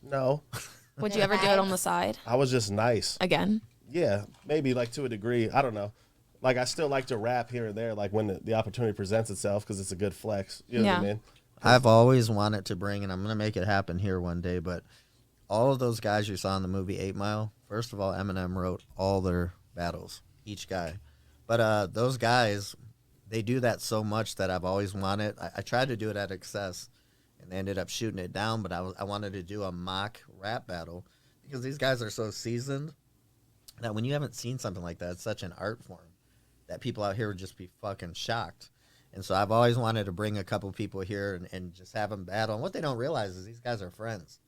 no. Would you ever do it on the side I was just nice. again? Yeah, maybe like to a degree. I don't know. Like I still like to rap here and there, like when the opportunity presents itself, because it's a good flex. You know what I Yeah. mean? I've always wanted to bring, and I'm gonna make it happen here one day. But all of those guys you saw in the movie 8 Mile, first of all, Eminem wrote all their battles, each guy. But those guys, they do that so much that I've always wanted. I tried to do it at Excess, and they ended up shooting it down. But I wanted to do a mock rap battle because these guys are so seasoned that when you haven't seen something like that, it's such an art form that people out here would just be fucking shocked. And so I've always wanted to bring a couple people here and just have them battle. And what they don't realize is these guys are friends.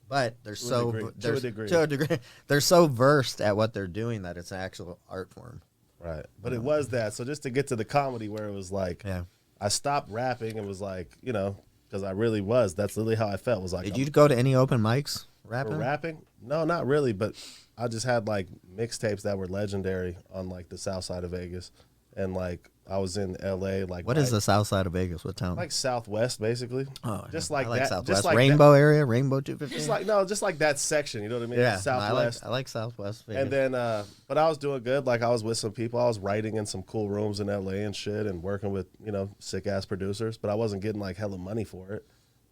But they're To a degree. to a degree, they're so versed at what they're doing that it's an actual art form. Right. But it was that. So just to get to the comedy where it was like, Yeah. I stopped rapping and was like, you know, because I really was. That's literally how I felt. Was like, Did you go to any open mics for rapping? rapping? No, not really. But I just had like mixtapes that were legendary on like the south side of Vegas. And like I was in LA. Like What is the south side of Vegas? What town? Like Southwest, basically. Oh, just yeah. like I like that. Southwest. Just like Rainbow area, Rainbow 215. Just like no, just like that section. You know what I mean? yeah, no, Southwest. I like Southwest Vegas. And then, but I was doing good. Like I was with some people. I was writing in some cool rooms in LA and shit, and working with sick ass producers. But I wasn't getting like hella money for it.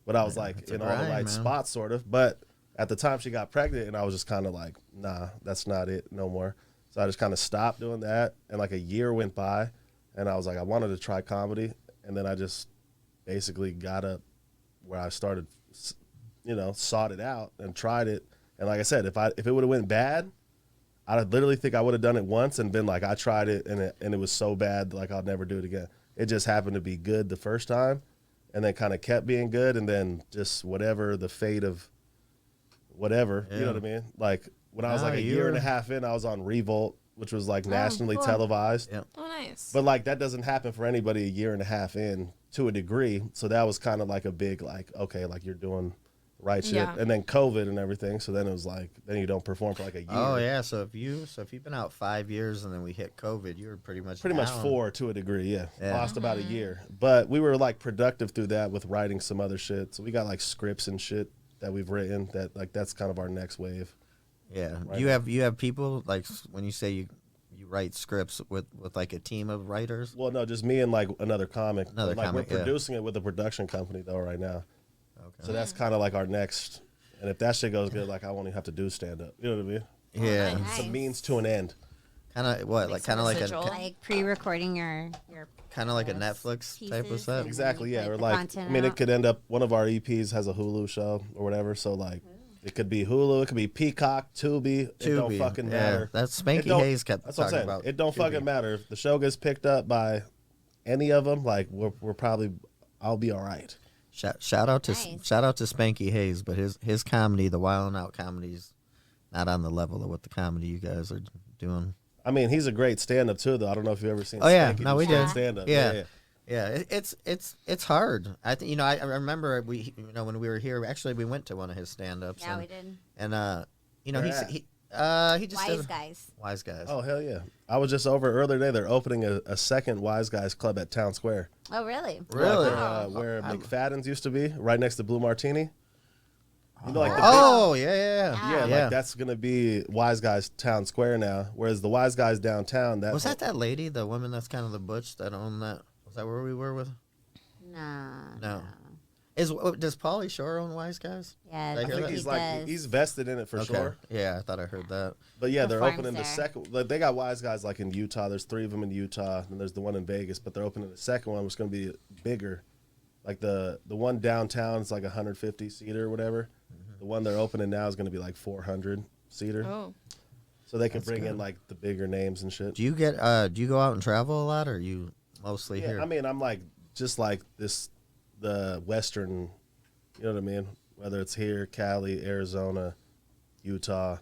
But I was like it's a in all the grind, right man. spots, sort of. But at the time she got pregnant, and I was just kind of like, nah, that's not it no more. So I just kind of stopped doing that, and like a year went by, and I was like, I wanted to try comedy, and then basically got up where I started, sought it out and tried it. And like I said, if it would have went bad, I literally think I would have done it once and been like, I tried it and it was so bad, like I'll never do it again. It just happened to be good the first time, and then kind of kept being good, and then just whatever the fate of whatever, you know what I mean? Like when I was like a year and a half in, I was on Revolt, which was like nationally televised. Yep. Oh, nice. But like that doesn't happen for anybody a year and a half in to a degree. So that was kind of like a big like, okay, like you're doing right shit. Yeah. And then COVID and everything. So then it was like, then you don't perform for like a year. Oh yeah. So if you've been out 5 years and then we hit COVID, you were pretty much Much down. 4 to a degree, yeah. Yeah. Lost about a year. But we were like productive through that with writing some other shit. So we got like scripts and shit that we've written that like that's kind of our next wave. Yeah. Right You have people like when you say you write scripts with like a team of writers. Well, no, just me and like another comic. Another like comic, we're yeah. producing it with a production company though right now. Okay. So that's kind of like our next. And if that shit goes good, like I won't even have to do stand up. You know what I mean? Yeah. nice. It's a means to an end. Kind of what? Like kind of like residual. Like pre-recording your kind of like a Netflix type of pieces stuff. and- Exactly, yeah. Like Or the like, content I mean, out. it could end up, one of our EPs has a Hulu show or whatever. So like, it could be Hulu, it could be Peacock, Tubi. It don't Tubi, fucking yeah. matter. That's It Spanky don't- Hayes kept That's what I'm talking saying. about. It don't Tubi. fucking matter. If the show gets picked up by any of them, like we're probably, I'll be all right. Shout out to Nice. Spanky Hayes, but his comedy, the Wild and Out comedy's not on the level of what the comedy you guys are doing. I mean, he's a great stand-up too, though. I don't know if you've ever seen. Oh yeah, Spanky no, do we did. stand-up. Yeah. Yeah, it's hard. I think I remember when we were here. Actually, we went to one of his stand-ups. Yeah, and, we did. And Where at? he just Wise did guys. Wise Guys. Oh hell yeah! I was just over earlier today. They're opening a second Wise Guys club at Town Square. Oh, really? Really? Like where McFadden's used to be, right next to Blue Martini. You know, like the Oh yeah. yeah, like that's gonna be Wise Guys Town Square now. Whereas the Wise Guys downtown, Was that lady, the woman that's kind of the butch that owned that? Was that where we were with? No. Does Pauly Shore own Wise Guys? Yeah, Did I I hear think that? he's he like does. he's vested in it for sure. Yeah, I thought I heard that. But yeah, they're Performs opening the there. second. Like, they got Wise Guys like in Utah. There's 3 of them in Utah, and there's the one in Vegas. But they're opening the second one, which is going to be bigger. Like the one downtown is like 150 seater or whatever. The one they're opening now is going to be like 400 seater. Oh. So they can That's bring good. in like the bigger names and shit. Do you go out and travel a lot, or are you mostly Yeah, here? I mean, I'm like just like the Western. You know what I mean? Whether it's here, Cali, Arizona, Utah,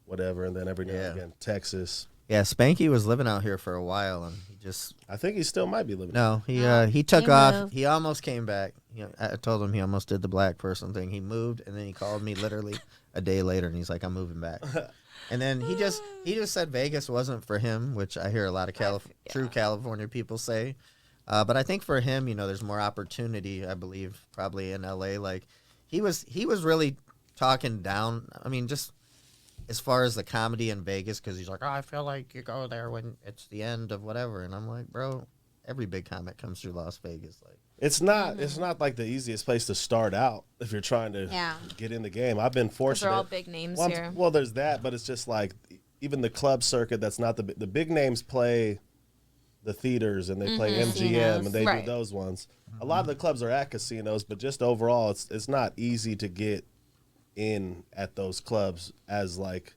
whatever, and then every now Yeah. and again Texas. Yeah, Spanky was living out here for a while, and he just I think he still might be living. he took he off. moved. He almost came back. I told him he almost did the black person thing. He moved, and then he called me literally a day later, and he's like, "I'm moving back." And then he just said Vegas wasn't for him, which I hear a lot of true California people say. But I think for him, there's more opportunity. I believe probably in LA. Like he was really talking down. I mean, just as far as the comedy in Vegas, because he's like, "Oh, I feel like you go there when it's the end of whatever," and I'm like, "Bro, every big comic comes through Las Vegas." Like, It's not like the easiest place to start out if you're trying to get in the game. I've been fortunate. They're all big names well, here. well, there's that, but it's just like even the club circuit. That's not the big names play the theaters and they play MGM Casinos. and they Right. do those ones. A lot of the clubs are at casinos, but just overall, it's not easy to get in at those clubs as like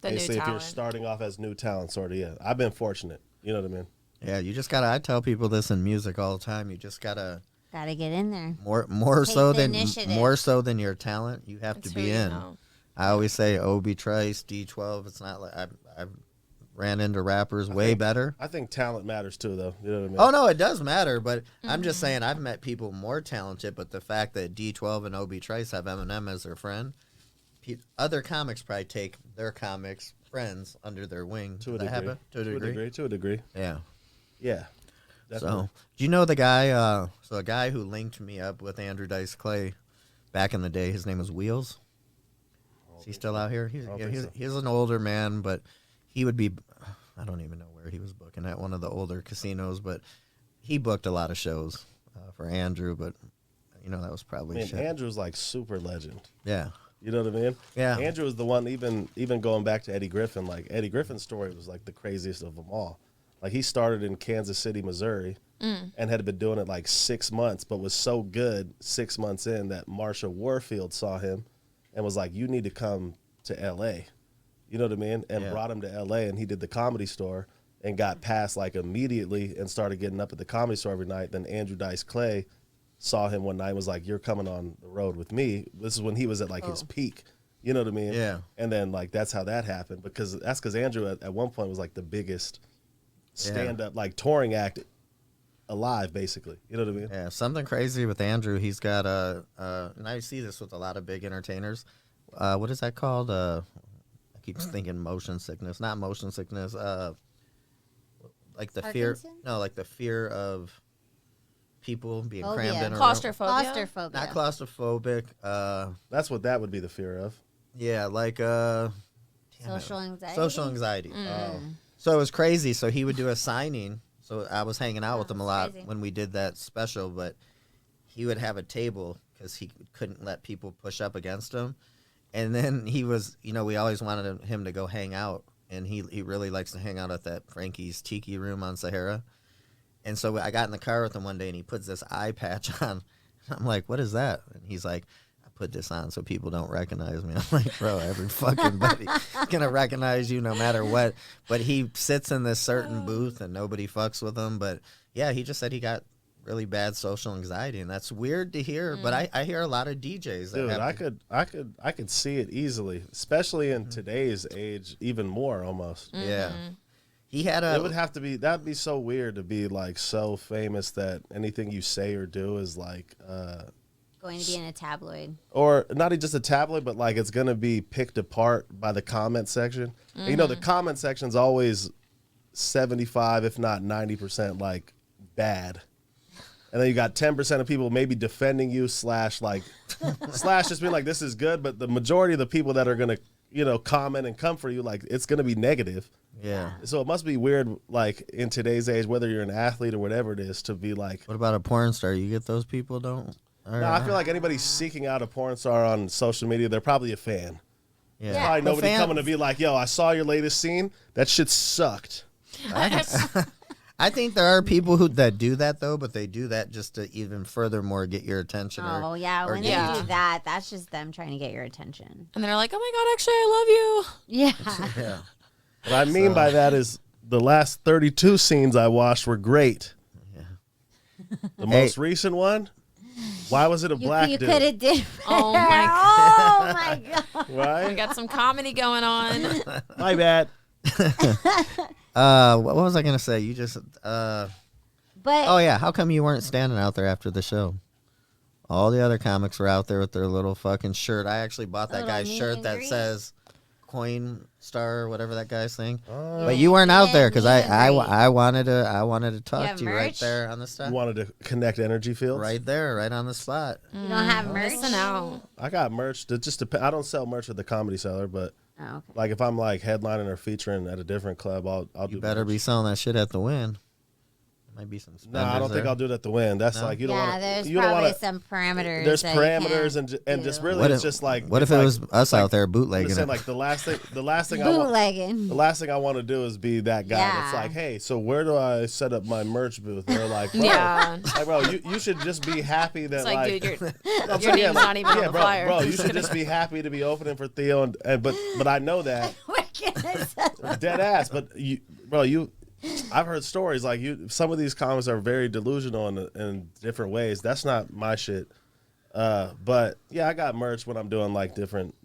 The new basically if you're talent. starting off as new talent, sort of. Yeah, I've been fortunate. You know what I mean? yeah, you just gotta. I tell people this in music all the time. You just gotta Gotta get in there. more Take so the than initiative. more so than your talent. You have It's to who be you in. know. I always say Obi Trice, D12. It's not like I've ran into rappers way better. I think talent matters too, though. You know what I mean? Oh no, it does matter, but I'm just saying I've met people more talented. But the fact that D12 and Obi Trice have Eminem as their friend, other comics probably take their comics friends under their wing. To a Does that degree. happen? To a degree. Yeah. Yeah. Definitely. So, do you know the guy? So a guy who linked me up with Andrew Dice Clay back in the day. His name was Wheels. Is he still out here? I don't think so. He's an older man, but he would be. I don't even know where he was booking at one of the older casinos, but he booked a lot of shows for Andrew. But that was probably shit. Andrew's like super legend. Yeah. You know what I mean? Yeah. Andrew was the one, even going back to Eddie Griffin, like Eddie Griffin's story was like the craziest of them all. Like he started in Kansas City, Missouri, and had been doing it like 6 months, but was so good 6 months in that Marsha Warfield saw him and was like, you need to come to L.A. You know what I mean? And brought him to L.A. and he did the Comedy Store and got passed like immediately and started getting up at the Comedy Store every night. Then Andrew Dice Clay saw him one night and was like, you're coming on the road with me. This is when he was at like his peak. You know what I mean? Yeah. And then like that's how that happened because Andrew at one point was like the biggest stand-up like touring act alive, basically. You know what I mean? Yeah, something crazy with Andrew. He's got and I see this with a lot of big entertainers. What is that called? I keep thinking motion sickness. Not motion sickness. Like the fear. Parkinson? No, like the fear of people being crammed in a room. Claustrophobia. Claustrophobia. Not claustrophobic. That's what that would be the fear of. Yeah, like Social anxiety. social anxiety. So it was crazy. So he would do a signing. So I was hanging out with him a lot crazy. when we did that special, but he would have a table because he couldn't let people push up against him. And then he was, we always wanted him to go hang out. And he really likes to hang out at that Frankie's Tiki Room on Sahara. And so I got in the car with him one day and he puts this eye patch on. I'm like, what is that? And he's like, I put this on so people don't recognize me. I'm like, bro, every fucking buddy's going to recognize you no matter what. But he sits in this certain booth and nobody fucks with him. But yeah, he just said he got really bad social anxiety, and that's weird to hear. But I hear a lot of DJs that Dude, I could see it easily, especially in today's age, even more almost. Yeah. He had It would have to be, that'd be so weird to be like so famous that anything you say or do is like Going to be in a tabloid. or not just a tabloid, but like it's gonna be picked apart by the comment section. And, you know, the comment section's always 75, if not 90%, like bad. And then you got 10% of people maybe defending you slash just being like, this is good. But the majority of the people that are going to, comment and come for you, like, it's going to be negative. Yeah. So it must be weird, like, in today's age, whether you're an athlete or whatever it is, to be like. What about a porn star? You get those people, don't? No, I feel like anybody seeking out a porn star on social media, they're probably a fan. Yeah. Yeah. Probably The nobody fan- coming to be like, yo, I saw your latest scene. That shit sucked. I think there are people that do that though, but they do that just to even furthermore get your attention. Oh, yeah. When they Yeah. do that, that's just them trying to get your attention. And they're like, oh my God, actually, I love you. Yeah. Yeah. What I mean by that is the last 32 scenes I watched were great. Yeah. The most recent one, why was it a black you dude? could have did. Oh my Oh my god. We Right? got some comedy going on. My bad. What was I gonna say? You just But oh yeah, how come you weren't standing out there after the show? All the other comics were out there with their little fucking shirt. I actually bought that Little guy's meet shirt and that greet. says Coin Star, whatever that guy's thing. Oh. But you weren't out there because meet and greet. I wanted to talk have to you right merch? there on the spot. You wanted to connect energy fields? Right there, right on the spot. you don't have merch. Listen out. I got merch. That just I don't sell merch at the Comedy Cellar, but Oh, okay. like if I'm like headlining or featuring at a different club, I'll do You better merch. be selling that shit at the Win. Might be some. No, I don't think I'll do it at the Win. That's No? like you don't Yeah, want there's you don't probably want some parameters. There's that you parameters can't and just do. really What it's if- just like What if it's it like- was us like, out there I'm bootlegging just saying, it? like the last thing I want. Bootlegging. The last thing I want to do is be that guy that's Yeah. like, hey, so where do I set up my merch booth? And they're like, bro, Yeah. like, bro, you should just be happy that It's like, dude, I'm your saying, name's not even on the bro, flyer. bro, you should just be happy to be opening for Theo, and but I know that dead ass. But I've heard stories like some of these comics are very delusional in different ways. That's not my shit. But yeah, I got merch when I'm doing like different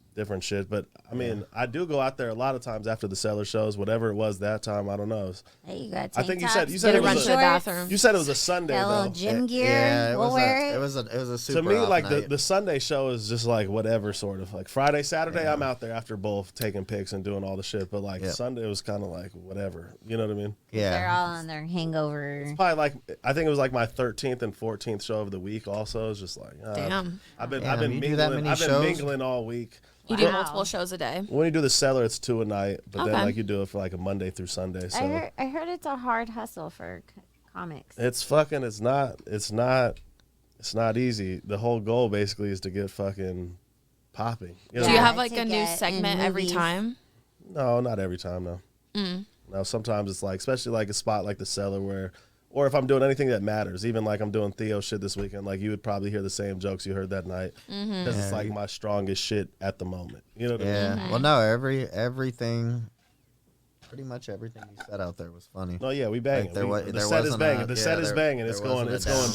shit. But I mean, I do go out there a lot of times after the Cellar shows, whatever it was that time. I don't know. Hey, you got I think you tank said tops, you said Get it a run was to the bathroom. you said it was a Sunday got a little though. gym gear. Yeah, we'll wear it it. was a super To me, off like night. the Sunday show is just like whatever sort of like Friday, Saturday. I'm out there after both taking pics and doing all the shit. But like Yep. Sunday was kind of like whatever. You know what I mean? They're yeah. all on their hangover. Probably like I think it was like my 13th and 14th show of the week. Also, it's just like Damn. I've been Damn, I've you been do that mingling. many I've been shows? mingling all week. You do Wow. multiple shows a day. When you do the Cellar, it's 2 a night, but then Okay. like you do it for like a Monday through Sunday. So I heard it's a hard hustle for comics. it's fucking. It's not easy. The whole goal basically is to get fucking popping. You know? Do you Yeah, have like to a new get in segment every movies. time? No, not every time. No. Mm. No, sometimes it's like, especially like a spot like the Cellar where or if I'm doing anything that matters, even like I'm doing Theo shit this weekend, like you would probably hear the same jokes you heard that night because it's like my strongest shit at the moment. You know what I mean? Well, no, everything. Pretty much everything you said out there was funny. No, yeah, we banging. Like The set is banging. The set is banging. It's going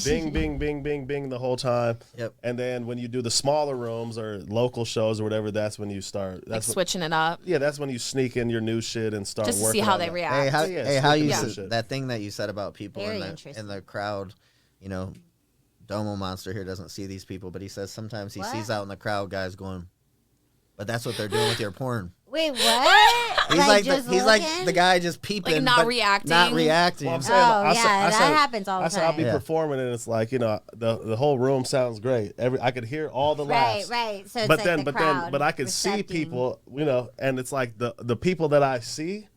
bing, bing, bing, bing, bing the whole time. Yep. And then when you do the smaller rooms or local shows or whatever, that's when you start. Like switching it up. Yeah, that's when you sneak in your new shit and start Just to working see how on they that. react. How you Yeah. said that thing that you said about people Very in the interesting. crowd, you know, Domo Monster here doesn't see these people, but he says sometimes he What? sees out in the crowd guys going, but that's what they're doing with your porn. Wait, what? He's like the guy just peeping, Like not but reacting. Not reacting. Well, I'm Oh, saying, yeah, that happens all the I said I'll be time. performing and it's like, you know, the whole room sounds great. I could hear all the Right, laughs. right. So it's But like then, the but crowd then, but I could see recepting. people, you know, and it's like the people that I see,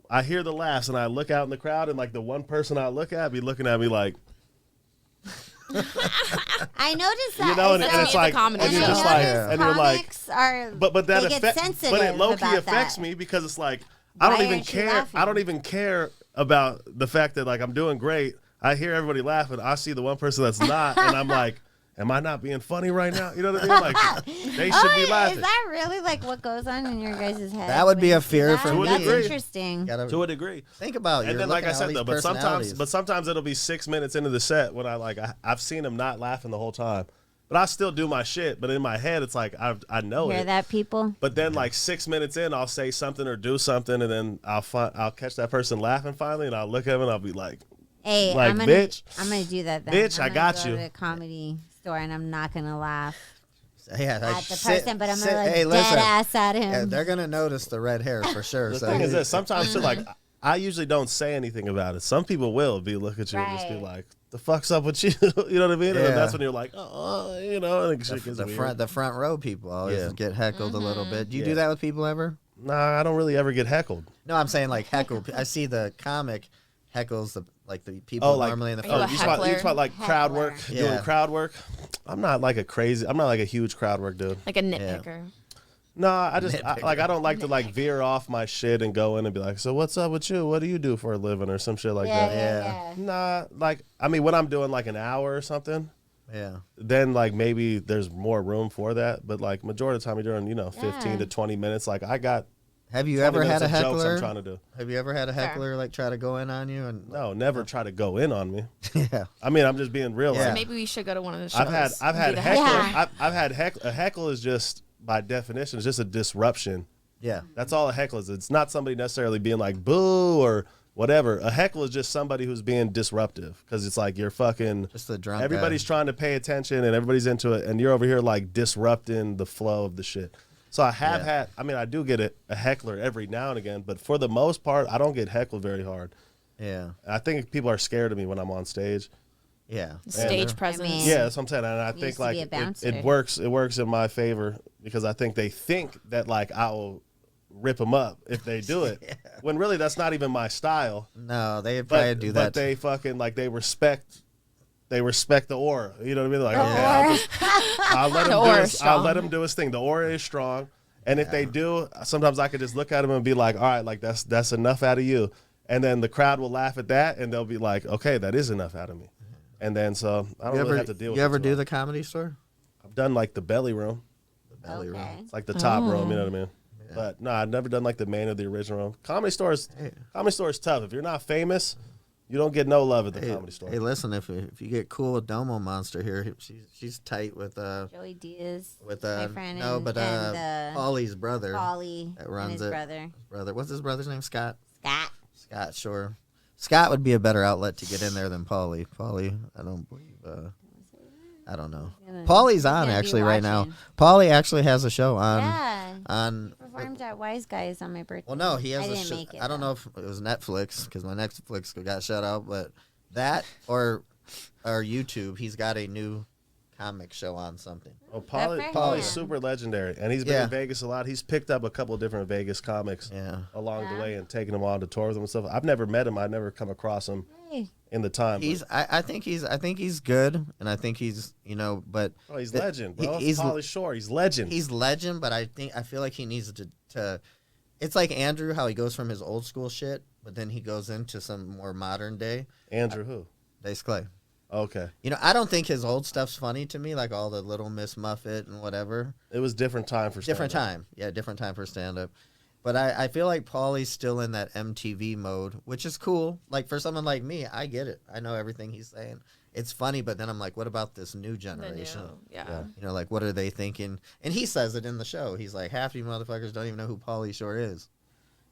I hear the laughs and I look out in the crowd and like the one person I look at be looking at me like, I noticed that. you know, and, That's and me it's at the like, comedy and you're show. just like, and you're like, comics are, but that they get affect, sensitive but it low key about affects that. me because it's like I don't Why even aren't you care. laughing? I don't even care about the fact that like I'm doing great. I hear everybody laughing. I see the one person that's not, and I'm like, am I not being funny right now? You know what I mean? Like they should be laughing. Is that really like what goes on in your guys' head? That would be when a you see fear that? for To a That's degree. interesting. Gotta To a degree. think about it. And You're then, like I looking at all said, these though, personalities. but sometimes it'll be 6 minutes into the set when I've seen them not laughing the whole time, but I still do my shit. But in my head, it's like I know Hear it. that, people? But then, like 6 minutes in, I'll say something or do something, and then I'll catch that person laughing finally, and I'll look at them and I'll be like, Hey, Like, I'm gonna do that then. bitch, I'm I gonna got go you. to the comedy store and I'm not gonna laugh yeah, like, at the person, but I'm gonna like hey, dead listen, ass at him. yeah, they're gonna notice the red hair for sure. the So thing is this: sometimes too, like I usually don't say anything about it. Some people will look at you and just be Right. like, "The fuck's up with you?" You know what I mean? And then Yeah. that's when you're like, "Oh, you know," and shit gets the weird. front row people always Yeah. get heckled a little bit. Do you Yeah. do that with people ever? Nah, I don't really ever get heckled. No, I'm saying like heckle. I see the comic heckles the people normally in the Are you a front. you talk heckler? like crowd work, Heckler. Yeah. doing crowd work. I'm not like a huge crowd work dude. Like a nitpicker. No, I Nitpicker. don't like to like veer off my shit and go in and be like, so what's up with you? What do you do for a living or some shit like yeah, that? yeah, yeah. Nah, like I mean, when I'm doing like an hour or something, Yeah. then like maybe there's more room for that. But like majority of the time you're doing 15 to 20 minutes. Like I got Have you 20 ever had minutes a of jokes heckler? I'm trying to do. Have you ever had a heckler like try to go in on you? And No, never try to go in on me. yeah. I mean, I'm just being real. Yeah. Like, Maybe we should go to one of the shows. I've had and be the heckler. heckler. I've had heckle. A heckle is just by definition is just a disruption. Yeah. That's all a heckle is. It's not somebody necessarily being like boo or whatever. A heckle is just somebody who's being disruptive because it's like you're fucking. Just a drunk Everybody's guy. trying to pay attention and everybody's into it, and you're over here like disrupting the flow of the shit. So I have had. I mean, I do get a heckler every now and again, but for the most part, I don't get heckled very hard. Yeah. I think people are scared of me when I'm on stage. Yeah. stage presence. mean- Yeah, that's what I'm saying, and I used think to like be a bouncer. it works. It works in my favor because I think they think that like I will rip them up if they do it, when really that's not even my style. No, they probably do that. But they fucking like they respect the aura. You know what I mean? Like okay, I'll let The him do aura his, is I'll let strong. him do his thing. The aura is strong, and if they do, sometimes I could just look at him and be like, all right, like that's enough out of you, and then the crowd will laugh at that, and they'll be like, okay, that is enough out of me, and then so I don't really have to deal with it. You ever too do much. the comedy store? I've done like the belly room. Belly room. Okay. It's like the top room, you know Oh. what I mean? But no, I've never done like the main or the original room. Comedy store is tough. If you're not famous, you don't get no love at the comedy store. Hey, listen, if you get cool with Domo Monster here, she's tight with Joey Diaz, with my friend, no, and, but and Paulie's brother. Paulie that and runs his it. brother What's his brother's name? Scott. Scott. Scott, sure. Scott would be a better outlet to get in there than Paulie. Paulie, I don't believe. I don't know. Paulie's on gonna be actually right now. watching. Paulie actually has a show on. Yeah. On. Performed at Wise Guys on my birthday. Well, no, he has I a didn't show. make it, I don't though. know if it was Netflix because my Netflix got shut out, but that or YouTube, he's got a new comic show on something. Oh, Good for Paulie's him. super legendary, and he's been Yeah. in Vegas a lot. He's picked up a couple of different Vegas comics along the Yeah. way and taken them on to tour with them and stuff. I've never met him. I've never come across him Hey. in the time. I think he's good, and I think he's but He's legend, bro. He's Paulie Shore. He's legend. He's legend, but I feel like he needs to. It's like Andrew, how he goes from his old school shit but then he goes into some more modern day. Andrew who? Dace Clay. Okay. You know, I don't think his old stuff's funny to me, like all the Little Miss Muffet and whatever. It was different time for Different stand-up. time. Yeah, different time for stand-up. But I feel like Paulie's still in that MTV mode, which is cool. Like, for someone like me, I get it. I know everything he's saying. It's funny, but then I'm like, what about this new generation? Yeah. You know, like, what are they thinking? And he says it in the show. He's like, half you motherfuckers don't even know who Paulie Shore is.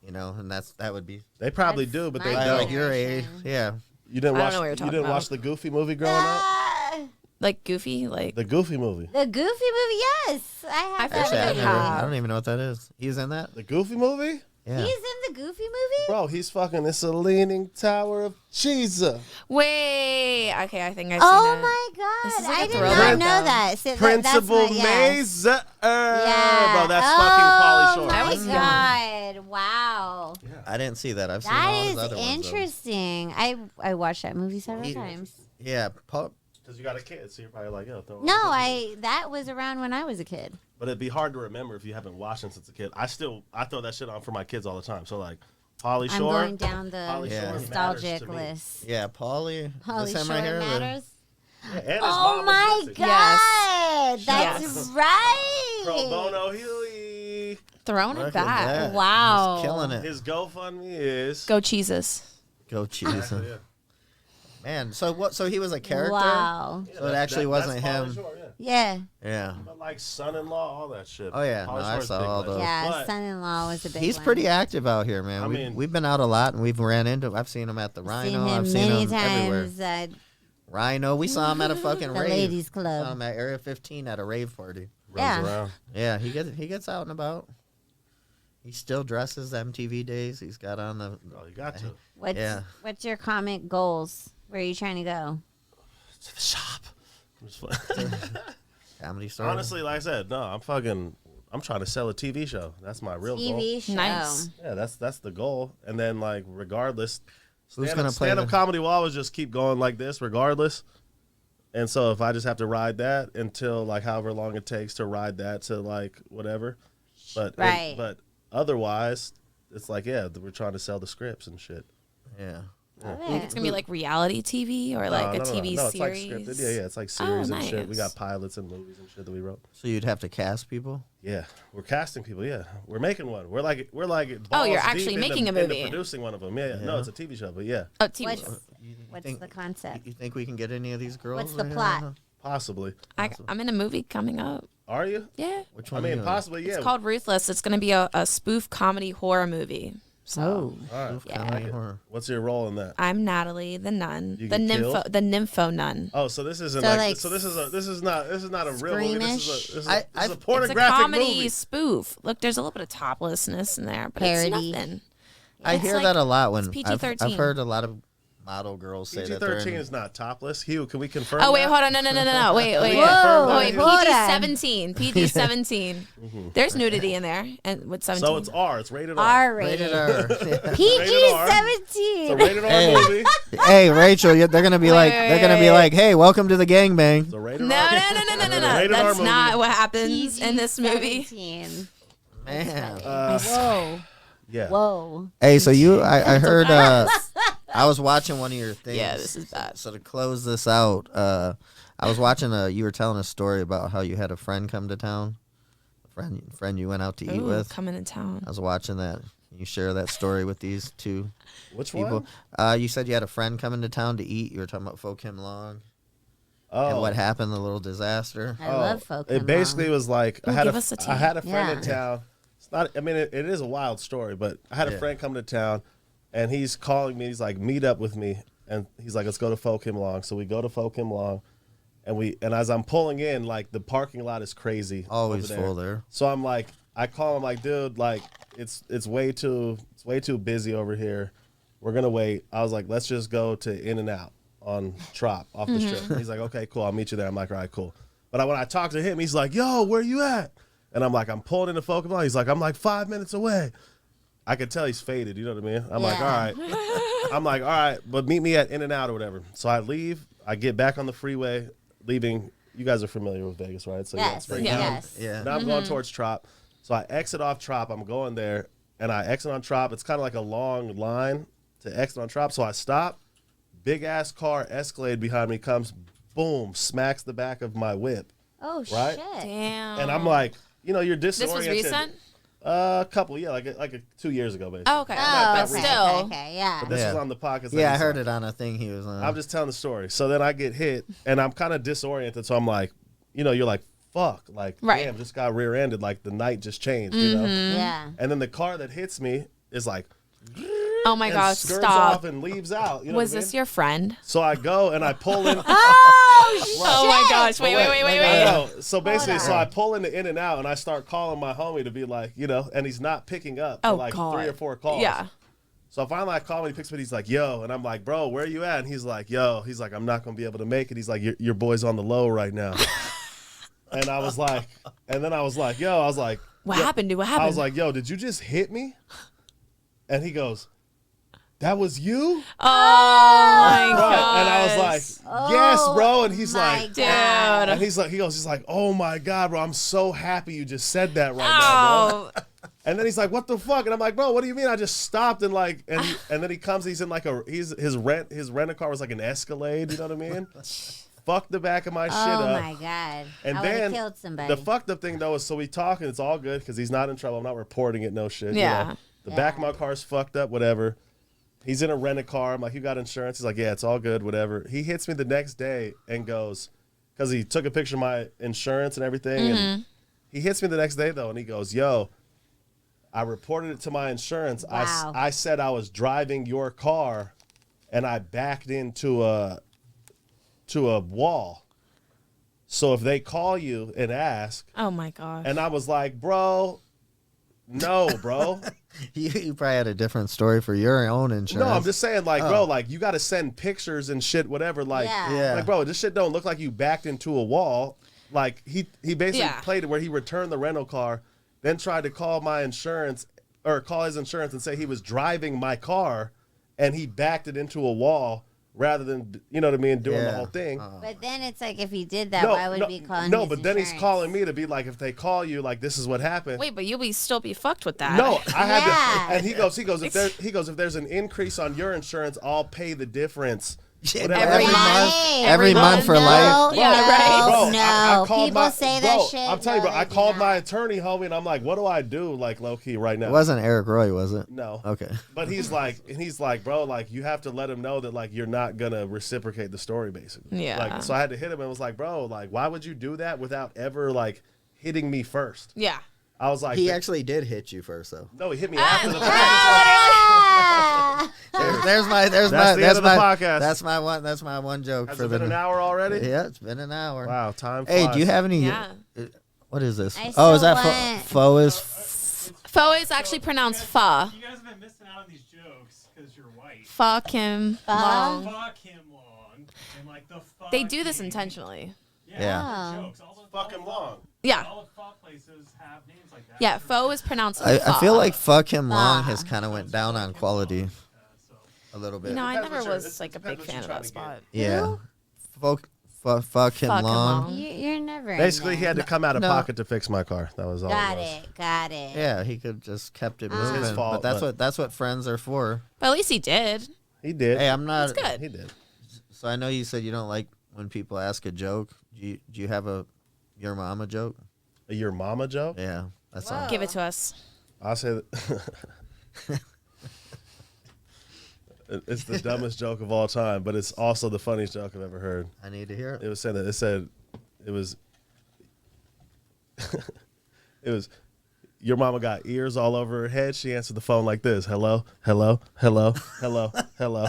You know, and that would be They probably That's do, but they my don't. like your age. generation. Yeah. You didn't I don't watch. know what you're You talking didn't about. watch the Goofy movie growing up. Ah, Like Goofy, like The Goofy movie. the Goofy movie, yes. I have I Actually, feel I, like that. I I don't even know what that is. He's in that? The Goofy movie. Yeah. He's in the Goofy movie? Bro, he's fucking. It's a leaning tower of Jesus. wait. Okay, I think I've seen Oh it. my god. This is like I a did throwback, not know though. that. So Principal that's yes. Mazer. Yeah. Bro, that's fucking Pauly Shore. That Oh was my god. Wow. I didn't see that. I've seen all That his is other ones. though. interesting. I watched that movie several He- times. Yeah, Paul. Because you got a kid, so you're probably like, yo, throw on No, the Goofy movie. that was around when I was a kid. But it'd be hard to remember if you haven't watched it since a kid. I throw that shit on for my kids all the time. So like, Pauly I'm Shore. going down the Pauly Shore matters nostalgic to me. list. Yeah, Paulie. Holy This Shore time right here, the- matters. Yeah, and his Oh mom my was missing. god. That's Yes. right. Pro Bono Huey. Throwing Look it at back. that. Wow. He's killing it. His GoFundMe is. Go cheeses. Go cheese. Yeah. Man, so what? So he was a character. Wow. So it actually wasn't that's him. Pauly Shore, yeah. Yeah. Yeah. But like son-in-law, all that shit. Oh, yeah. Pauly No, I Shore's saw big all like those. that. Yeah, But son-in-law was a big He's one. pretty active out here, man. I we, mean- we've been out a lot, and we've ran into. I've seen him at the Seen Rhino. him I've seen many him everywhere. times at Rhino. We saw him at a fucking the rave. ladies' Saw club. him at Area 15 at a rave party. runs Yeah. around. Yeah, he gets out and about. He still dresses MTV days. He's got on the. Oh, you got to. Yeah. What's your comic goals? Where are you trying to go? To the shop. I'm just playing. Comedy store. Honestly, like I said, no, I'm trying to sell a TV show. That's my real goal. TV show. Nice. Yeah, that's the goal. And then like regardless, Who's gonna play stand-up the- comedy will always just keep going like this regardless. And so if I just have to ride that until like however long it takes to ride that to like whatever. But Right. but otherwise, it's like we're trying to sell the scripts and shit. Yeah. Love Think it. it's gonna be like reality TV or like a TV no, it's like series. scripted. Yeah, it's like series and shit. We nice. got pilots and movies and shit that we wrote. So you'd have to cast people. Yeah, we're casting people. Yeah, we're making one. We're like Oh, you're balls actually deep into- making a into movie. producing one of them. Yeah, no, it's a TV show, but yeah, Oh, TV What's, show. what's think- the concept? You think we can get any of these girls? What's the right plot? now? possibly. I'm in a movie coming up. Are you? Yeah. Which I one? mean, are you in? possibly. Yeah. It's called Ruthless. It's gonna be a spoof comedy horror movie. So All right. Spoof Yeah. comedy horror. What's your role in that? I'm Natalie, the nun, You the get nympho, killed? the nympho nun. Oh, so this isn't So, like, like, so this is not a real movie. This Screamish? is a I- this is a I've- It's a pornographic comedy movie. spoof. Look, there's a little bit of toplessness in there, but Parody. it's nothing. I It's hear like- that a lot when it's I've PG-13. heard a lot of model girls say that they're PG-13 in, is not topless. Hugh, can we confirm? Oh wait, that? hold on, no, wait. Whoa, Oh wait, hold on. PG-17, PG-17. There's nudity in there, and with 17. So it's R. It's rated R. R-rated. rated R. PG-17. It's a rated R Hey. movie. Hey, Rachel, they're gonna be Wait, like, wait, they're gonna be wait. like, hey, welcome to the gangbang. It's a No, rated no, R. no, no, no, no. Rated R That's movie. not what happens in this movie. PG-17. Man. Whoa. Yeah. Whoa. Hey, so I heard I was watching one of your things. Yeah, this is bad. So to close this out, I was watching you were telling a story about how you had a friend come to town. A friend you went out to eat Ooh, with. coming to town. I was watching that. Can you share that story with these two Which people? one? You said you had a friend coming to town to eat. You were talking about Fo Kim Long Oh. and what happened, the little disaster. I love folk. It basically was like Ooh, give us a I had a tea. friend in Yeah. town. It's not. I mean, it is a wild story, but I had a Yeah. friend come to town, and he's calling me. He's like, "Meet up with me," and he's like, "Let's go to Fo Kim Long." So we go to Fo Kim Long, and as I'm pulling in, like the parking lot is crazy, Always over full there. So I'm like, I call him like, "Dude, like it's way too busy over here. We're gonna wait." I was like, "Let's just go to In-N-Out on Trop off the strip." He's like, "Okay, cool. I'll meet you there." I'm like, "All right, cool." But when I talk to him, he's like, "Yo, where you at?" And I'm like, "I'm pulling into Fo Kim Long." He's like, "I'm like 5 minutes away." I could tell he's faded. You know what I mean? I'm like, "All Yeah. right." I'm like, "All right, but meet me at In-N-Out or whatever." So I leave. I get back on the freeway, leaving. You guys are familiar with Vegas, right? So Yes. Springtown. Yes. Yeah. Now I'm going towards Trop. So I exit off Trop. I'm going there, and I exit on Trop. It's kind of like a long line, to exit on Trop. So I stop. Big ass car Escalade behind me comes, boom, smacks the back of my whip. Oh Right? shit! Damn. And I'm like, you're disoriented. this was recent? A couple, like 2 years ago, basically. Oh, okay. Oh, but okay, still. okay, yeah. But this Yeah. was on the podcast. Yeah, I heard it on a thing he was on. I'm just telling the story. So then I get hit, and I'm kind of disoriented. So I'm like, you're like, fuck, like, Right. damn, just got rear-ended. Like the night just changed, you know. Yeah. And then the car that hits me is like, Oh my and gosh, skirts stop. off and leaves out. You know Was what I this mean? your friend? So I go and I pull in. Oh shit! Oh my gosh. Wait. I know. So basically, on. so I pull into In and Out and I start calling my homie to be like, and he's not picking up for Oh, like God. 3 or 4 calls. Yeah. So finally I call him, he picks up, and he's like, yo. And I'm like, bro, where you at? And he's like, yo. He's like, I'm not going to be able to make it. He's like, your boy's on the low right now. And I was like, yo, I was like, What happened, dude? What happened? I was like, yo, did you just hit me? And he goes, that was you? oh my Right. god. And I was like, yes, bro. And he's my like, dude. and he's like, oh my God, bro, I'm so happy you just said that right now, bro. Oh. And then he's like, what the fuck? And I'm like, bro, what do you mean? I just stopped and like, and then he comes, he's in like his rent-a-car was like an Escalade, you know what I mean? Fucked the back of my shit Oh up. my god! And I would then have killed somebody. the fucked up thing though is, so we talk and it's all good because he's not in trouble. I'm not reporting it, no shit. Yeah. You know? The back of my car's fucked up, whatever. He's in a rent-a-car. I'm like, you got insurance? He's like, yeah, it's all good, whatever. He hits me the next day and goes, because he took a picture of my insurance and everything. And he hits me the next day though, and he goes, yo, I reported it to my insurance. Wow. I said I was driving your car, and I backed into a wall. So if they call you and ask, Oh my god. and I was like, bro, no, bro. You probably had a different story for your own insurance. No, I'm just saying, like, bro, like, you got to send pictures and shit, whatever. Like, Yeah. like, bro, this shit don't look like you backed into a wall. Like, he basically Yeah. played it where he returned the rental car, then tried to call my insurance or call his insurance and say he was driving my car, and he backed it into a wall rather than, you know what I mean, doing the Yeah. whole thing. But then it's like, if he did that, why would he be calling? No, his but then he's insurance? calling me to be like, if they call you, like, this is what happened. Wait, but you'll still be fucked with that. No, I had Yeah. to. And he goes, if there's an increase on your insurance, I'll pay the difference. Whatever. Every month. Every month for no, life. Yeah, right. Bro, No, I called people my- say that bro, shit. I'm telling you, No, bro, I they do called not. my attorney, homie, and I'm like, what do I do, like, low key right now? It wasn't Eric Roy, was it? No. Okay. But he's like, bro, like, you have to let him know that, like, you're not gonna reciprocate the story, basically. Yeah. Like, so I had to hit him and was like, bro, like, why would you do that without ever like hitting me first? Yeah. I was like, He actually did hit you first, though. no, he hit me after the podcast. Ah! There's my the end of the podcast. That's my one joke Has for it been an hour already? Yeah, it's been an hour. Wow, time Hey, flies. do you have any? Yeah. What is this? I Oh, is still that want- faux is? Pho is actually pronounced pho. You guys have been missing out on these jokes because you're white. Fuck him long. Fuck him long. And like the fuck. They do this intentionally. Yeah. Oh. Jokes. All the Fuck him long. Yeah. All the fuck places have names like that. Yeah, pho is pronounced I pho. feel like fuck him long has kind of went down on quality a little bit. No, I Depends never what you're- was like a depends big what fan you're of that trying to spot. Yeah. Fuck him Fuck him long. long. You're never. Basically, in he there. had to come out of No. pocket to fix my car. That was all. Got it was. it. Got it. Yeah, he could just kept it was moving. his fault, but but- that's what friends are for. But at least he did. He did. Hey, I'm not. That's good. He did. So I know you said you don't like when people ask a joke. Do you have your mama joke? Your mama joke? Yeah, that's Whoa. all. Give it to us. I'll say that. It's the dumbest joke of all time, but it's also the funniest joke I've ever heard. I need to hear it. It was said that it was it was your mama got ears all over her head. She answered the phone like this: hello, hello, hello, hello, hello.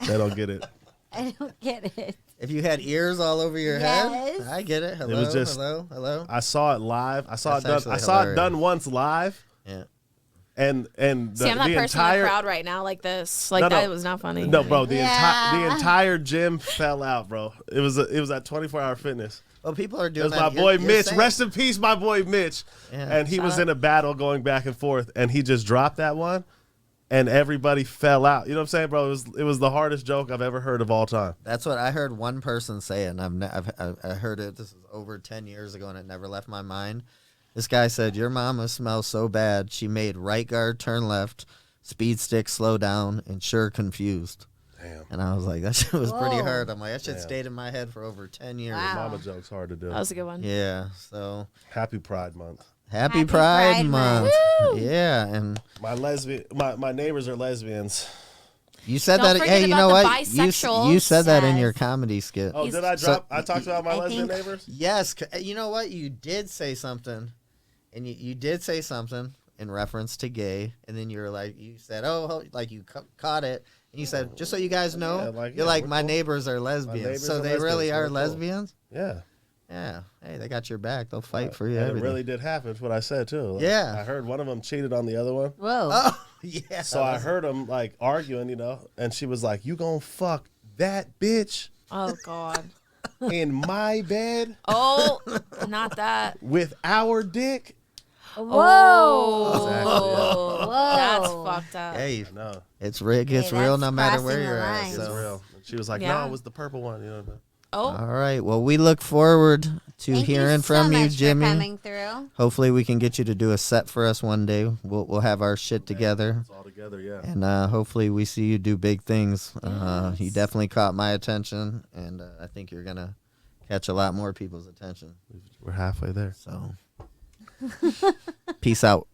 They don't get it. I don't get it. If you had ears all over your Yes. head, I get it. Hello, was just- hello. I saw it live. I saw That's it done. actually I saw it hilarious. done once live, See, and Yeah. I'm that the person in entire the crowd right now, like this. Like No, no. that was not funny. no, bro. The Yeah. entire gym fell out, bro. It was at 24-hour fitness. Well, people are It doing was that. my boy You're Mitch. saying- Rest in peace, my boy Mitch. Yeah. And he Shout was out. in a battle going back and forth, and he just dropped that one, and everybody fell out. You know what I'm saying, bro? It was the hardest joke I've ever heard of all time. That's what I heard one person say, and I heard it. This is over 10 years ago, and it never left my mind. This guy said, "Your mama smells so bad. She made right guard turn left, speed stick, slow down, ensure, confused. Damn. And I was like, that shit was pretty Whoa. hard. I'm like, that shit Damn. stayed in my head for over 10 years. Wow. Mama joke's hard to do. That was a good one. Yeah, so Happy Pride Month. happy Happy Pride, Pride Month. Month. Yeah, and My neighbors are lesbians. you said Don't that. forget Hey, you about know the what? bisexuals. You said that in Yes. your comedy skit. Oh, He's- did I So- drop? I talked about my I lesbian think- neighbors. Yes, you know what? You did say something, and you did say something in reference to gay, and then you were like, you said, oh, like you caught it, and you said, just so you guys know, Yeah, like, you're yeah, like, we're my cool. neighbors are lesbians, neighbors so are they really lesbians. are We're cool. lesbians. Yeah. Yeah, hey, they got your back. They'll fight for you. And it everything. really did happen. It's what I said too. Like, Yeah. I heard one of them cheated on the other one. Whoa. Oh, yeah. So I heard them like arguing, and she was like, "You gonna fuck that bitch Oh God. in my bed Oh, not that. with our dick?" Whoa. Oh, Whoa. that's fucked up. Hey, No, it's real. It's Hey, real that's no matter where crossing the you're at. line. it's So. real. And she was like, Yeah. "No, it was the purple one." Oh, All right. Well, we look forward to Thank hearing you from so you, much for Jimmy. coming through. Hopefully, we can get you to do a set for us one day. We'll have our shit together. It's all together, yeah. And hopefully we see you do big things. You definitely caught my attention, and I think you're going to catch a lot more people's attention. We're halfway there. So, peace out.